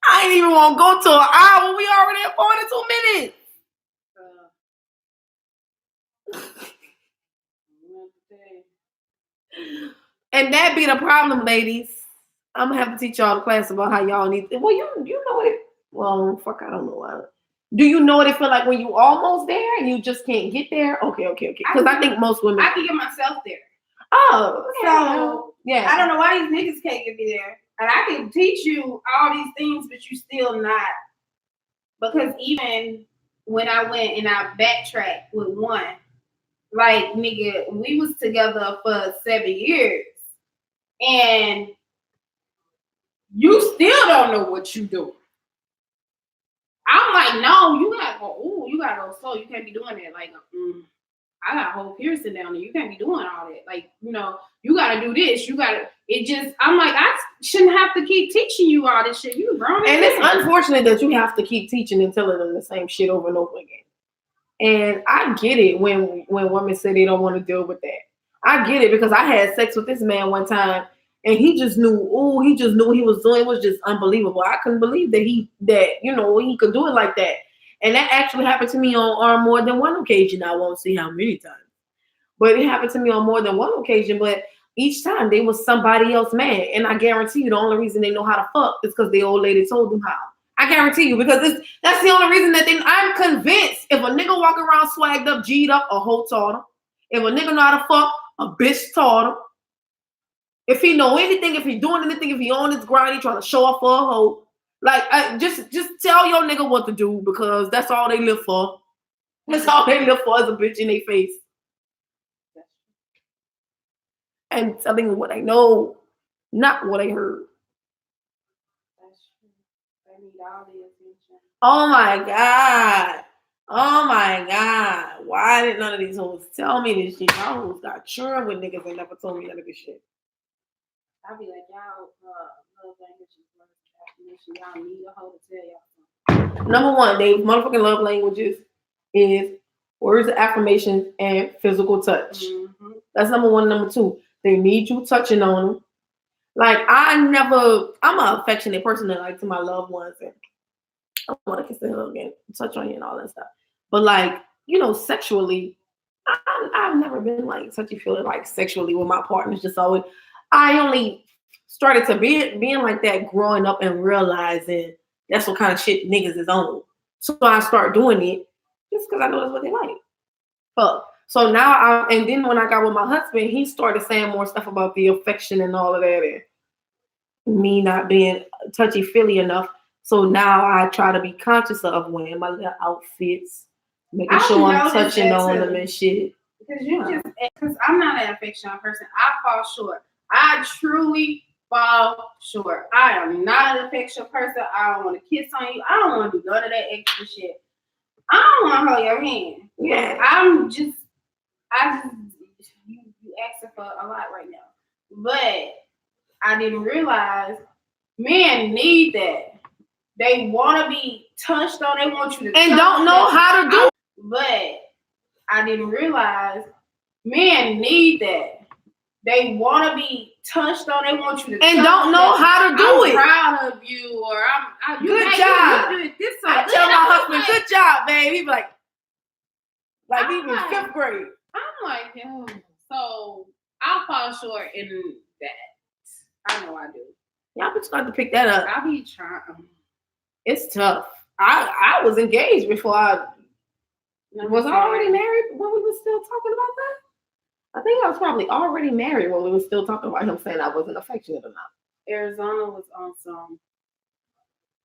I ain't even want to go to an hour. We already at 42 minutes. And that be the problem, ladies. I'm going to have to teach y'all the class about how y'all need to. Well, you know it. Well, fuck, I don't know. Do you know what it feel like when you almost there and you just can't get there? Okay. Because I think most women. I can get myself there. Oh, so yeah. I don't know why these niggas can't get me there. And I can teach you all these things, but you still not. Because even when I went and I backtracked with one, like, nigga, we was together for 7 years. And you still don't know what you do. I'm like, no, you gotta go slow. You can't be doing that. Like, I got a whole piercing down there. You can't be doing all that. Like, you gotta do this. I'm like, I shouldn't have to keep teaching you all this shit. You grown. And it's unfortunate that you have to keep teaching and telling them the same shit over and over again. And I get it when women say they don't want to deal with that. I get it because I had sex with this man one time and he just knew what he was doing. It was just unbelievable. I couldn't believe that he could do it like that. And that actually happened to me on more than one occasion. I won't say how many times. But it happened to me on more than one occasion. But each time they was somebody else man. And I guarantee you the only reason they know how to fuck is because the old lady told them how. I guarantee you, because that's the only reason that I'm convinced if a nigga walk around swagged up, G'd up, a hoe taught him. If a nigga know how to fuck, a bitch taught him. If he know anything, if he doing anything, if he on his grind, he trying to show up for a hoe. Like, just tell your nigga what to do, because that's all they live for. That's all they live for, is a bitch in their face. And telling them what they know, not what they heard. Oh my God. Why did none of these hoes tell me this shit? Y'all hoes got churned with niggas and never told me none of this shit. I'll be like, y'all love languages. Y'all need a hoe to tell y'all something. Number one, they motherfucking love languages is words of affirmation and physical touch. Mm-hmm. That's number one. Number two, they need you touching on them. Like, I'm an affectionate person that, like, to my loved ones, and I want to kiss and hug and touch on you and all that stuff. But, like, sexually, I've never been like touchy feeling like sexually with my partners. Just always, I only started to being like that, growing up and realizing that's what kind of shit niggas is on. So I start doing it just because I know that's what they like. Fuck. So now and then when I got with my husband, he started saying more stuff about the affection and all of that, and me not being touchy feely enough. So now I try to be conscious of wearing my little outfits, making sure I'm touching on them and shit. Because I'm not an affectionate person. I fall short. I truly fall short. I am not an affectionate person. I don't want to kiss on you. I don't want to do none of that extra shit. I don't want to hold your hand. Yeah. You asking for a lot right now. But I didn't realize men need that. They want to be touched on. They want you to and don't know how to do it. But I didn't realize men need that. They want to be touched on. They want you to and don't know how to do it. I'm proud of you, or good job. You did this I tell my husband, good job, babe. He be like we in 5th grade. I'm like, yo. So I'll fall short in that. I know I do. Y'all be trying to pick that up. I'll be trying. It's tough. I was engaged before I was already married when we were still talking about that. I think I was probably already married when we were still talking about him saying I wasn't affectionate or not. Arizona was on some.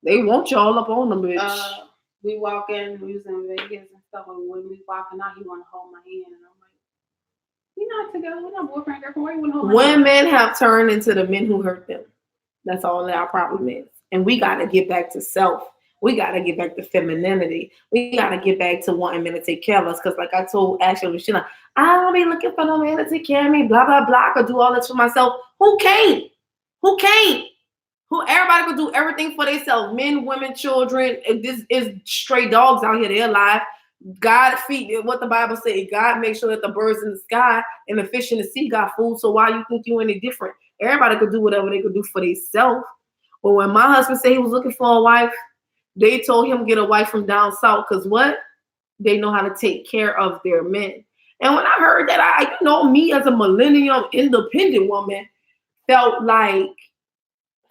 They want y'all up on them, bitch. We walk in, we was in Vegas and stuff, and when we walking out, he want to hold my hand, and I'm like, we not together, we're not boyfriend, girlfriend, why you want to hold my hand? Women have turned into the men who hurt them. That's all that our problem is. And we got to get back to self. We got to get back to femininity. We got to get back to wanting men to take care of us. Because like I told Ashley, she's like, I don't be looking for no man to take care of me, blah, blah, blah. I could do all this for myself. Who can't? Who can't? Everybody could do everything for themselves. Men, women, children. This is stray dogs out here. They're alive. God feed what the Bible says. God makes sure that the birds in the sky and the fish in the sea got food. So why you think you any different? Everybody could do whatever they could do for themselves. But when my husband said he was looking for a wife, they told him get a wife from down south because what? They know how to take care of their men. And when I heard that, me as a millennium independent woman felt like,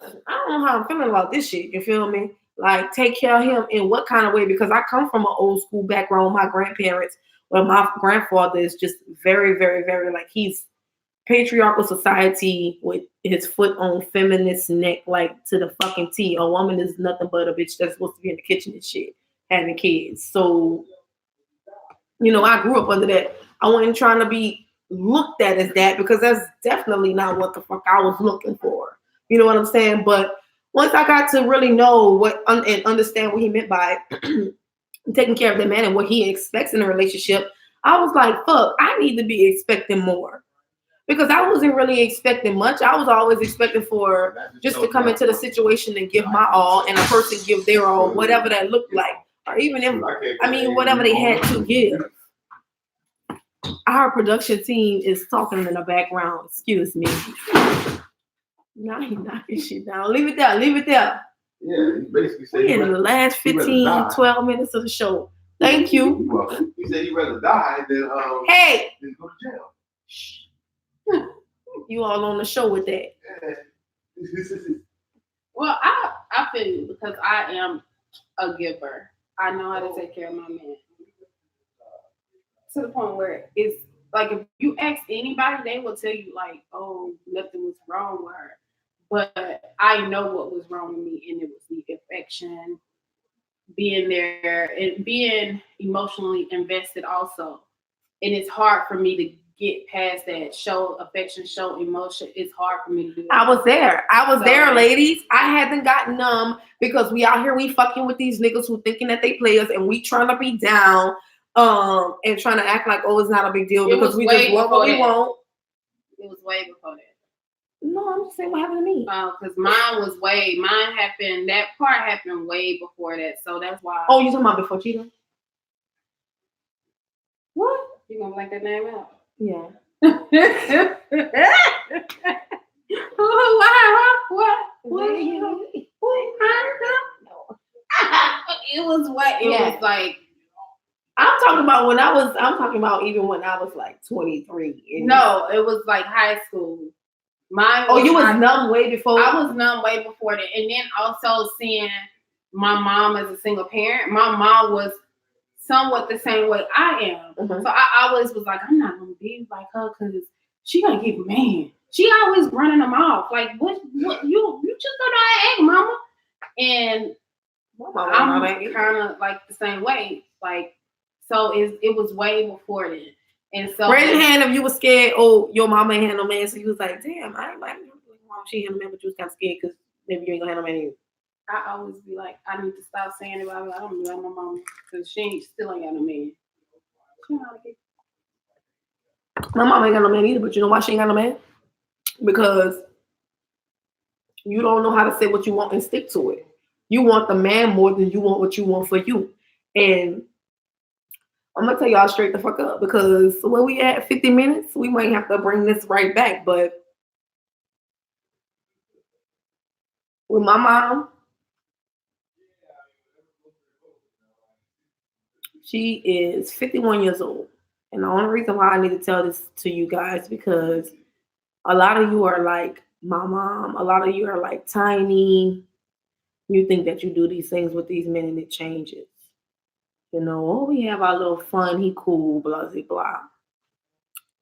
I don't know how I'm feeling about this shit. You feel me? Like, take care of him in what kind of way? Because I come from an old school background with my grandparents, where my grandfather is just very, very, very, like, he's patriarchal society with his foot on feminist neck, like to the fucking T. A woman is nothing but a bitch that's supposed to be in the kitchen and shit, having kids. So, I grew up under that. I wasn't trying to be looked at as that because that's definitely not what the fuck I was looking for. You know what I'm saying? But once I got to really know and understand what he meant by taking care of the man and what he expects in a relationship, I was like, fuck, I need to be expecting more. Because I wasn't really expecting much. I was always expecting for just to come into the situation and give my all and a person give their all, whatever that looked like. Or even whatever they had to give. Our production team is talking in the background. Excuse me. Now he knocking shit down. Leave it there. Yeah, he basically said we're in the last 15, 12 minutes of the show. Thank you. He said he'd rather die than go to jail. Shh. You all on the show with that. Well, I feel you because I am a giver. I know how to take care of my man. To the point where it's like if you ask anybody, they will tell you like, oh, nothing was wrong with her. But I know what was wrong with me, and it was the affection, being there, and being emotionally invested also. And it's hard for me to get past that. Show affection, show emotion. It's hard for me to do that. I was there, ladies. I hadn't gotten numb because we out here, we fucking with these niggas who thinking that they players, and we trying to be down and trying to act like, oh, it's not a big deal because we just want what we want. It was way before that. No, I'm just saying what happened to me. Because mine happened, that part happened way before that. So that's why. Oh, you talking about before Cheetah? What? You gonna blank that name out? Yeah. What? It was what? It was like. I'm talking about even when I was like 23. No, it was like high school. You was numb way before. I was numb way before that, and then also seeing my mom as a single parent. My mom was somewhat the same way I am, so I always was like, I'm not gonna be like her because she gonna get mad. She always running them off. Like, what you just go to act, mama. And I'm kind of like the same way. Like, so it was way before then. And so raise your hand if you were scared. Oh, your mama ain't had no man, so you was like, damn, I ain't like mom. She had no man, but you was kind of scared because maybe you ain't gonna have no man either. I always be like, I need to stop saying it. But I don't be like my mama because she still ain't got no man. She know how to get. My mom ain't got no man either, but you know why she ain't got no man? Because you don't know how to say what you want and stick to it. You want the man more than you want what you want for you. And I'm gonna tell y'all straight the fuck up because when we at 50 minutes, we might have to bring this right back. But with my mom, she is 51 years old. And the only reason why I need to tell this to you guys because a lot of you are like my mom. A lot of you are like Tiny. You think that you do these things with these men and it changes. You know, oh, we have our little fun. He cool, blah, blah, blah.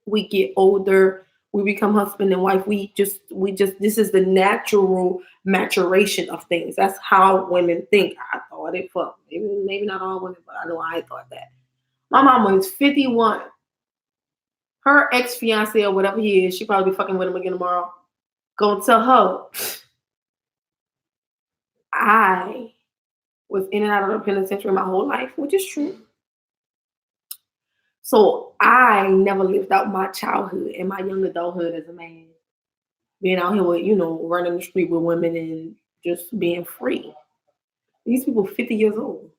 We get older. We become husband and wife. We just, this is the natural maturation of things. That's how women think. I thought it for maybe not all women, but I know I thought that. My mama is 51. Her ex-fiance or whatever he is, she probably be fucking with him again tomorrow. Gonna tell her, I was in and out of the penitentiary my whole life, which is true. So I never lived out my childhood and my young adulthood as a man. Being out here with, running the street with women and just being free. These people 50 years old.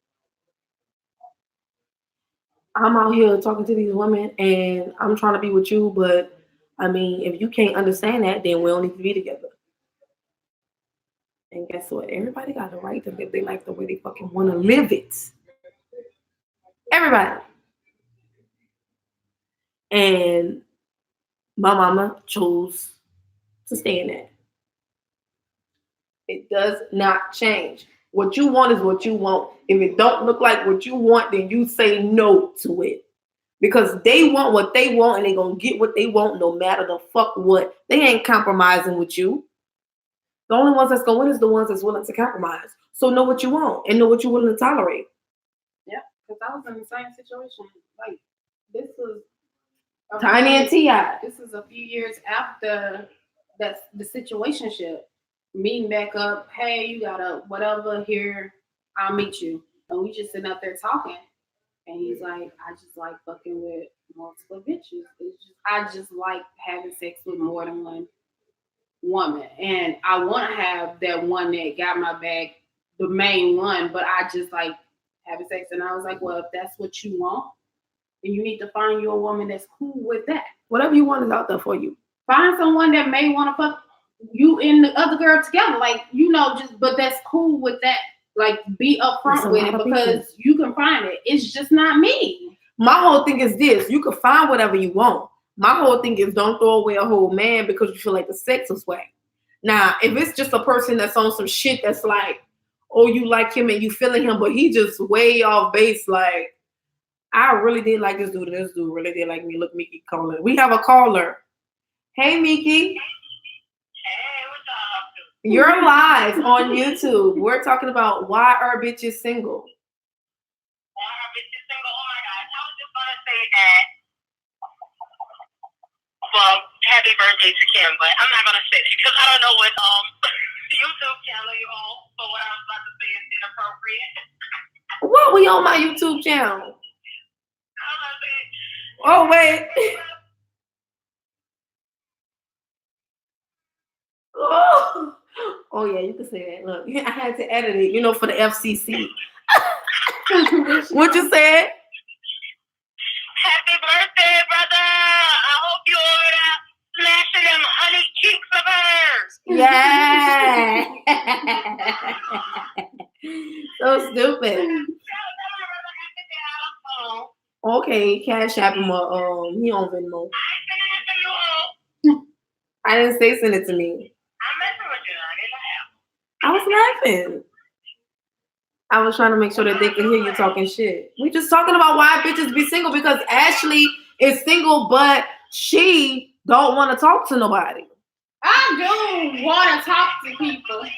I'm out here talking to these women and I'm trying to be with you, but I mean, if you can't understand that, then we don't need to be together. And guess what? Everybody got the right to live their life the way they fucking want to live it. Everybody. And my mama chose to stay in that. It does not change. What you want is what you want. If it don't look like what you want, then you say no to it. Because they want what they want and they're going to get what they want no matter the fuck what. They ain't compromising with you. The only ones that's going to win is the ones that's willing to compromise. So know what you want and know what you're willing to tolerate. Yeah, because I was in the same situation. Like, this was Tiny and T.I. This is a few years after the situationship. Meeting back up, hey, you got a whatever here, I'll meet you. And we just sitting up there talking. And he's like, I just like fucking with multiple bitches. I just like having sex with more than one woman. And I want to have that one that got my back, the main one, but I just like having sex. And I was like, well, if that's what you want, then you need to find you a woman that's cool with that. Whatever you want is out there for you. Find someone that may want to fuck you and the other girl together. Like, but that's cool with that. Like, be upfront with it because you can find it. It's just not me. My whole thing is this. You can find whatever you want. My whole thing is don't throw away a whole man because you feel like the sex is whack. Now, if it's just a person that's on some shit that's like, oh, you like him and you feeling him, but he just way off base, like, I really did like this dude and this dude really did like me. Look, Miki calling. We have a caller. Hey, Miki. Hey, what's up? You're live on YouTube. We're talking about why are bitches single. Why are bitches single? Oh my gosh. I was just going to say that. Well, happy birthday to Kim, but I'm not going to say that because I don't know what YouTube channel you're on. So what I was about to say is inappropriate. What? We on my YouTube channel. Oh, wait. Oh, yeah, you can say that. Look, I had to edit it, for the FCC. What you said? Happy birthday, brother. I hope you're smashing them honey cheeks of hers. Yeah. So stupid. Okay, Cash App him. He on Venmo. I didn't say send it to me. I'm messing with you. I didn't laugh. I was laughing. I was trying to make sure that they can hear you talking shit. We just talking about why bitches be single because Ashley is single, but she don't want to talk to nobody. I do want to talk to people. They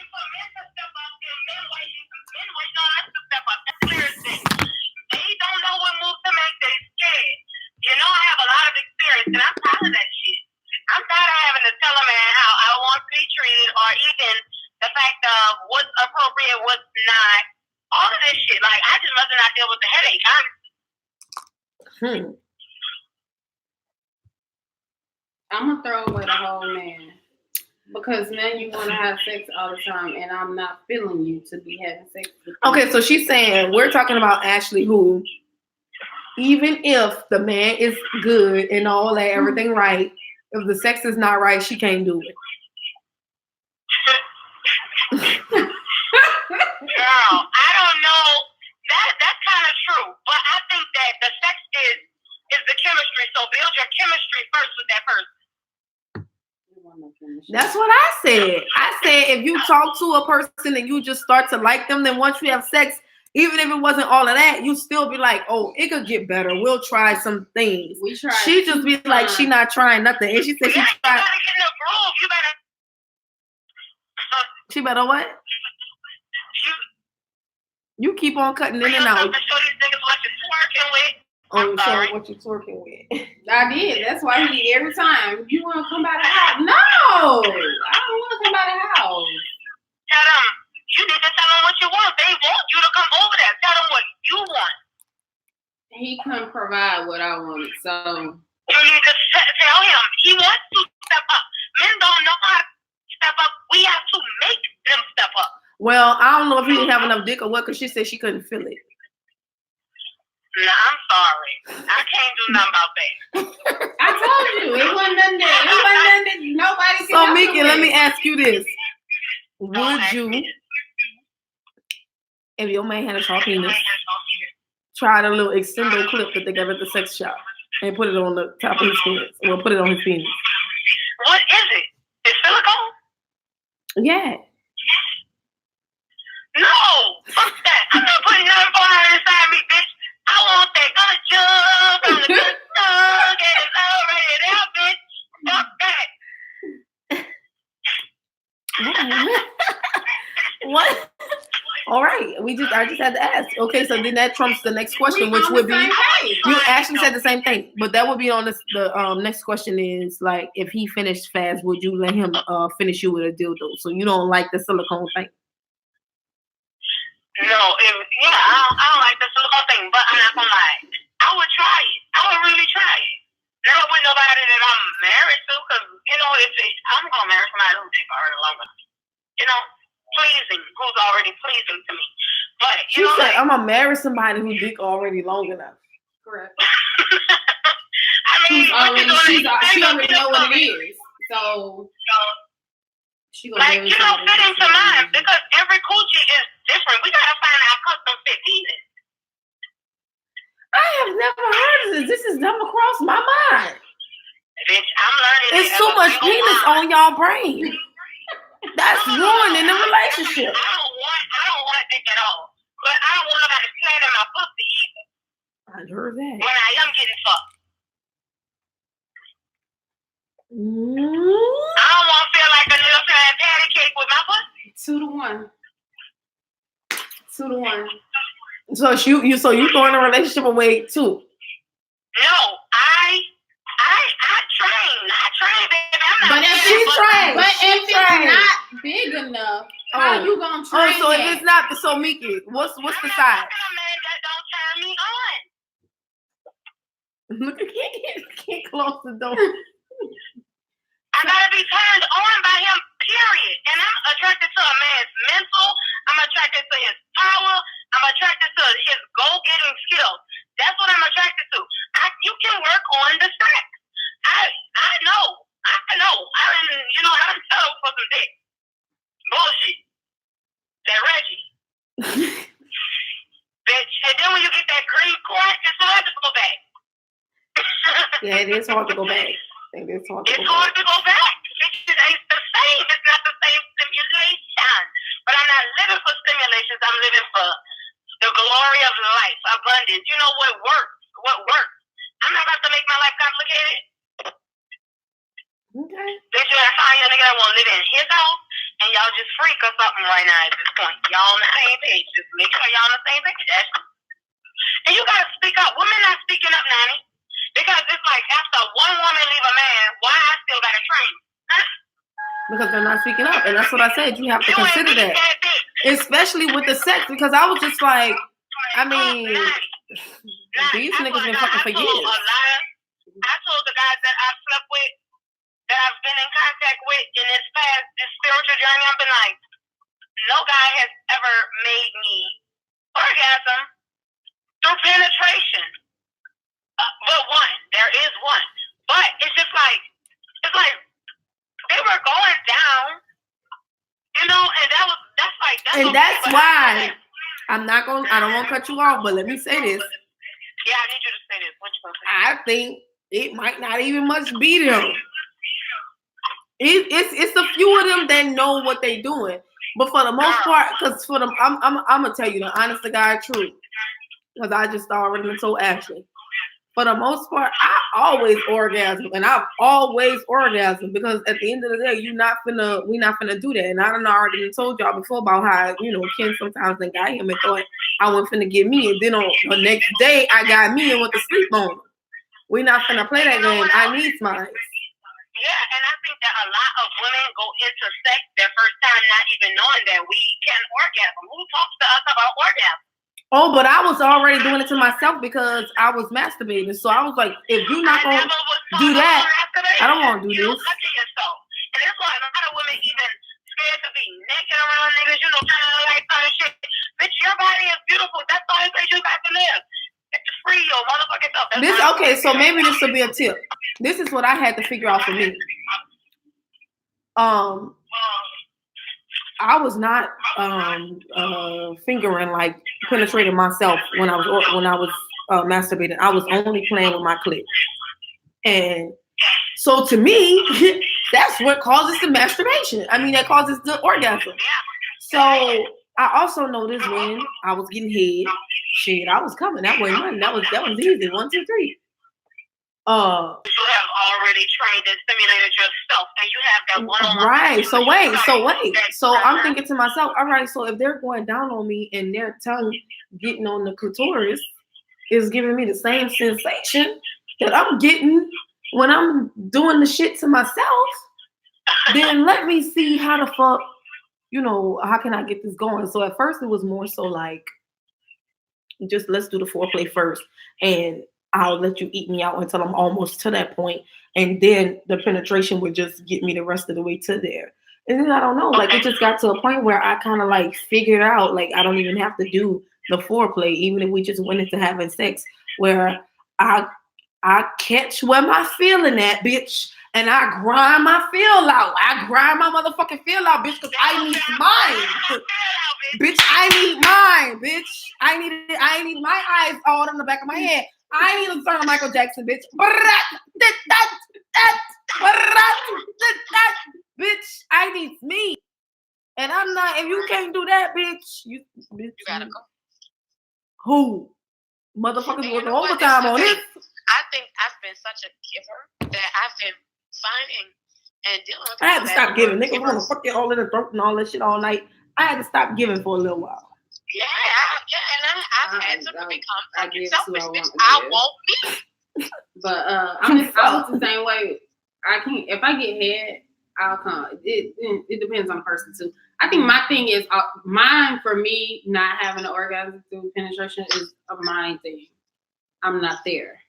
don't know what move to make. They scared. You know, I have a lot of experience, and I'm tired of that shit. I'm tired of having to tell a man how I want to be treated, or even the fact of what's appropriate, what's not. All of this shit. Like, I just rather not deal with the headache. I'm gonna throw away the whole man. Because now you want to have sex all the time, and I'm not feeling you to be having sex with you. Okay, so she's saying we're talking about Ashley, who, even if the man is good and all that, everything right, if the sex is not right, she can't do it. Girl, I don't know. That's kind of true, but I think that the sex is the chemistry. So build your chemistry first with that person. That's what I said. I said if you talk to a person and you just start to like them, then once you have sex, even if it wasn't all of that, you still be like, oh, it could get better. We'll try some things. We tried. She just be like, she not trying nothing. And she said she tried. You gotta get in the groove. You better. She better what? You keep on cutting in and out. Show these niggas what you're twerking with. Oh, show what you're twerking with. I did. That's why he every time. You want to come by the house? No, I don't want to come by the house. Tell them. You need to tell them what you want. They want you to come over there. Tell them what you want. He couldn't provide what I wanted, so you need to tell him he wants to step up. Men don't know how to step up. We have to make them step up. Well, I don't know if he didn't have enough dick or what, because she said she couldn't feel it. Nah, I'm sorry. I can't do nothing about that. I told you it wasn't nothing that nobody can. So, Mika, let me ask you this: would you, if your man had a small penis, try the little extendo clip that they got at the sex shop and put it on the top of his penis, or put it on his penis? What is it? It's silicone? Yeah. No, fuck that. I'm not putting nothing for her inside me, bitch. I want that good jump on the good dog, and it's already there, bitch. Fuck that. What? All right, I just had to ask. Okay, so then that trumps the next question, which would be you actually said the same thing, but that would be on the next question is like if he finished fast, would you let him finish you with a dildo? So you don't like the silicone thing? No, I don't like the silicone thing, but I'm not gonna lie. I would try it. I would really try it. Not with nobody that I'm married to, because, you know, if I'm gonna marry somebody who's already longer. You know, pleasing, who's already pleasing to me. But, you know, said, I'm gonna marry somebody who's dick already long enough. Correct. I mean, she already know what it is. So she gonna like, you know, fit into mine, because every coochie is different. We gotta find our custom fit pieces. I have never heard of this. This has never crossed my mind. Bitch, I'm learning. It's too much penis on y'all brain. That's ruining the relationship. I don't want dick at all. But I don't want nobody slamming my pussy either. I heard that. When I am getting fucked. I don't want to feel like a little fat patty cake with my pussy. 2 to 1. So you throwing a relationship away too? No, I train, baby. I'm not. But if it's not big enough, how you gonna train? So if it's not, so Miki, what's the size? I'm a man that don't turn me on. Look, I can't close the door. I gotta be turned on by him, period. And I'm attracted to a man's mental. I'm attracted to his power. I'm attracted to his goal-getting skills. That's what I'm attracted to. You can work on the sex. I know. You know how to settle for some dick. Bullshit. That Reggie. Bitch. And then when you get that green card, it's hard to go back. Yeah, it is hard to go back. It's hard to go back. Bitch, living for stimulations. I'm living for the glory of life, abundance. You know what works? What works? I'm not about to make my life complicated. Okay. Bitch, you gotta find your nigga that won't live in his house, and y'all just freak or something right now at this point. Y'all on the same page. Just make sure y'all on the same page, Ashley. And you gotta speak up. Women not speaking up, Nanny. Because it's like after one woman leave a man, why I still gotta train? Because they're not speaking up. And that's what I said. You have to consider that. Especially with the sex. Because I was just like, I mean, these niggas been fucking for years. I told the guys that I've slept with, that I've been in contact with in this spiritual journey, I've been like, no guy has ever made me orgasm through penetration. But one, there is one. But it's just like, they were going down, you know, and that's why I don't want to cut you off, but let me say this. Yeah, I need you to say this. What you gonna say? I think it might not even much be them. It's a few of them that know what they doing, but for the most part, because for them, I'm gonna tell you the honest to God truth, because I just already told Ashley. For the most part, I always orgasm, and I've always orgasmed because at the end of the day, we're not finna do that. And I done already told y'all before about how, you know, Ken sometimes then got him and thought I wasn't finna get me, and then on the next day I got me and went to sleep on him. We not finna play that game. I need mine. Yeah, and I think that a lot of women go into sex their first time not even knowing that we can orgasm. Who talks to us about orgasm? Oh, but I was already doing it to myself because I was masturbating. So I was like, if you're not going to do that, I don't want to do this. Touching yourself. And that's why a lot of women even scared to be naked around niggas, you know, kind of like kind of shit. Bitch, your body is beautiful. That's the only place you got to live. It's free, your motherfucking self. Okay, so maybe this will be a tip. This is what I had to figure out for me. I was not fingering, like penetrating myself when I was masturbating. I was only playing with my clit, and so to me, that's what causes the masturbation. I mean, that causes the orgasm. So I also noticed when I was getting head, shit, I was coming. That wasn't nothing. That was easy. 1, 2, 3. You have already trained and stimulated yourself, and you have that one-on-one. Right. So wait. So I'm thinking to myself, all right. So if they're going down on me and their tongue getting on the clitoris is giving me the same sensation that I'm getting when I'm doing the shit to myself, then let me see how the fuck, you know, how can I get this going? So at first it was more so like, just let's do the foreplay first, and I'll let you eat me out until I'm almost to that point. And then the penetration would just get me the rest of the way to there. And then I don't know, like it just got to a point where I kind of like figured out, like I don't even have to do the foreplay, even if we just went into having sex, where I catch where my feeling at, bitch, and I grind my feel out. I grind my motherfucking feel out, bitch, because I need mine. Bitch, I need mine, bitch. I need my eyes all in the back of my head. I need to turn on Michael Jackson, bitch. Bitch, I need me. And I'm not, if you can't do that, bitch, you gotta go. Who? Motherfuckers working overtime on it. I think I've been such a giver that I've been finding and dealing with. I had to stop giving. Niggas want to fuck you all in the throat and all that shit all night. I had to stop giving for a little while. Yeah, and I've had to become fucking selfish, bitch. I won't be. But I was the same way. I can't, if I get head, I'll come. It depends on the person too. I think my thing is mine for me not having an orgasm through penetration is a mind thing. I'm not there.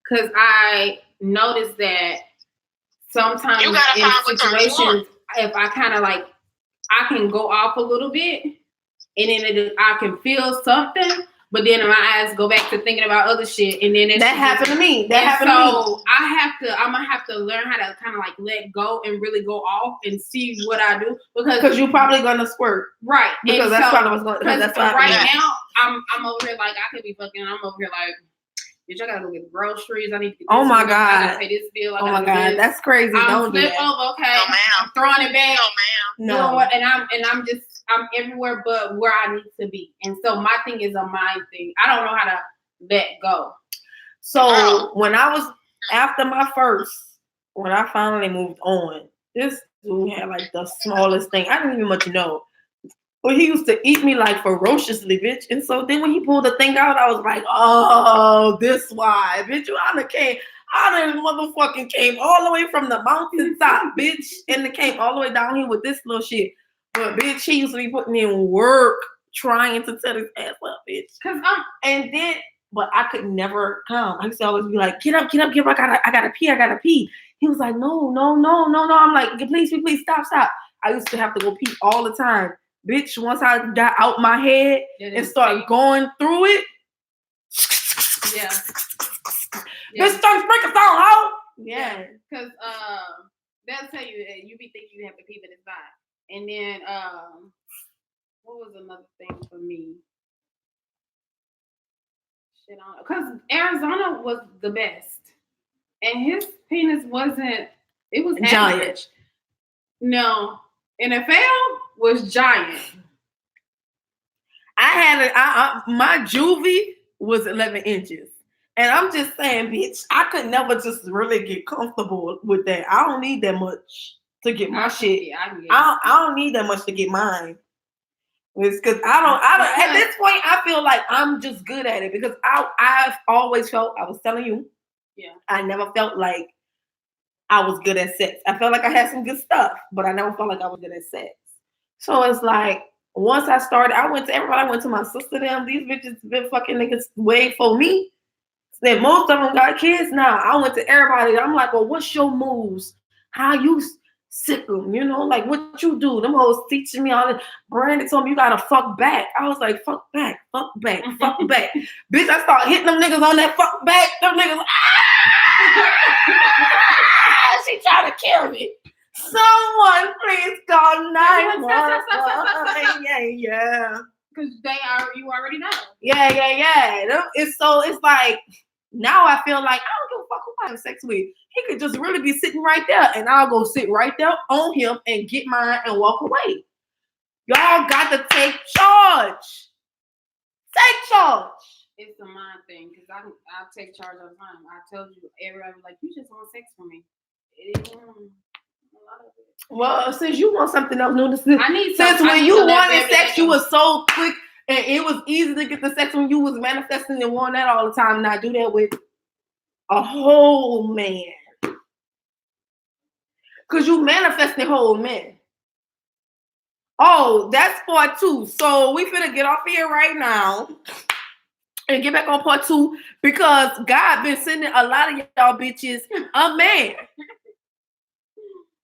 Cause I noticed that sometimes in situations, if I kind of like, I can go off a little bit, and then I can feel something, but then my eyes go back to thinking about other shit, and then that happened to me. So I'm gonna have to learn how to kind of like let go and really go off and see what I do because you're probably gonna squirt, right? Because and that's probably what's going. That's right now I'm over here like I could be fucking. I'm over here like bitch, I gotta go get groceries. I need to get this. Oh my bill. God. I gotta pay this bill. Oh my God, that's crazy. Don't do flip that. over, okay. No, ma'am. I'm throwing it back. No, ma'am. No. I'm everywhere but where I need to be. And so my thing is a mind thing. I don't know how to let go. So when I was after my first, when I finally moved on, this dude had like the smallest thing. I didn't even much know. But he used to eat me like ferociously, bitch. And so then when he pulled the thing out, I was like, oh, this why. Bitch, I done motherfucking came all the way from the mountainside, bitch. And it came all the way down here with this little shit. But bitch, he used to be putting in work trying to set his ass up, bitch. But I could never come. I used to always be like, get up, I gotta pee. He was like, no. I'm like, please, stop. I used to have to go pee all the time. Bitch, once I got out my head and started going through it. Yeah. Bitch, start breaking down, hoe. Yeah. Because they'll tell you that you be thinking you have to pee, but it's not. And then what was another thing for me? Shit on because Arizona was the best. And his penis wasn't giant. average. No. NFL was giant. My juvie was 11 inches. And I'm just saying, bitch, I could never just really get comfortable with that. I don't need that much to get my shit. Yeah, I don't need that much to get mine. It's because I don't at this point I feel like I'm just good at it because I've always felt, I was telling you, I never felt like I was good at sex. I felt like I had some good stuff, but I never felt like I was good at sex. So it's like once I started, I went to my sister, them, these bitches been fucking niggas way for me. Then most of them got kids now. I went to everybody. I'm like, well, what's your moves? How you sick them? You know, like what you do? Them hoes teaching me all this. Brandon told me you gotta fuck back. I was like, fuck back. Bitch, I start hitting them niggas on that fuck back. Them niggas, she trying to kill me. Someone please call 911. Yeah. Because you already know. Yeah. It's like now I feel like I don't give a fuck who I have sex with. He could just really be sitting right there, and I'll go sit right there on him and get mine and walk away. Y'all got to take charge. Take charge. It's a mind thing because I take charge all the time. I told you, everybody was like, you just want sex from me. Well, since you want something else new, I need since when you wanted sex, you was so quick and it was easy to get the sex when you was manifesting and wanting that all the time. Now do that with a whole man, cause you manifesting whole man. Oh, that's part 2. So we finna get off here right now and get back on part 2 because God been sending a lot of y'all bitches a man.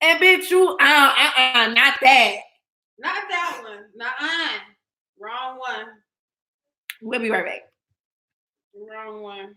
And bitch, you not that. Not that one. Nuh-uh. Wrong one. We'll be right back. Wrong one.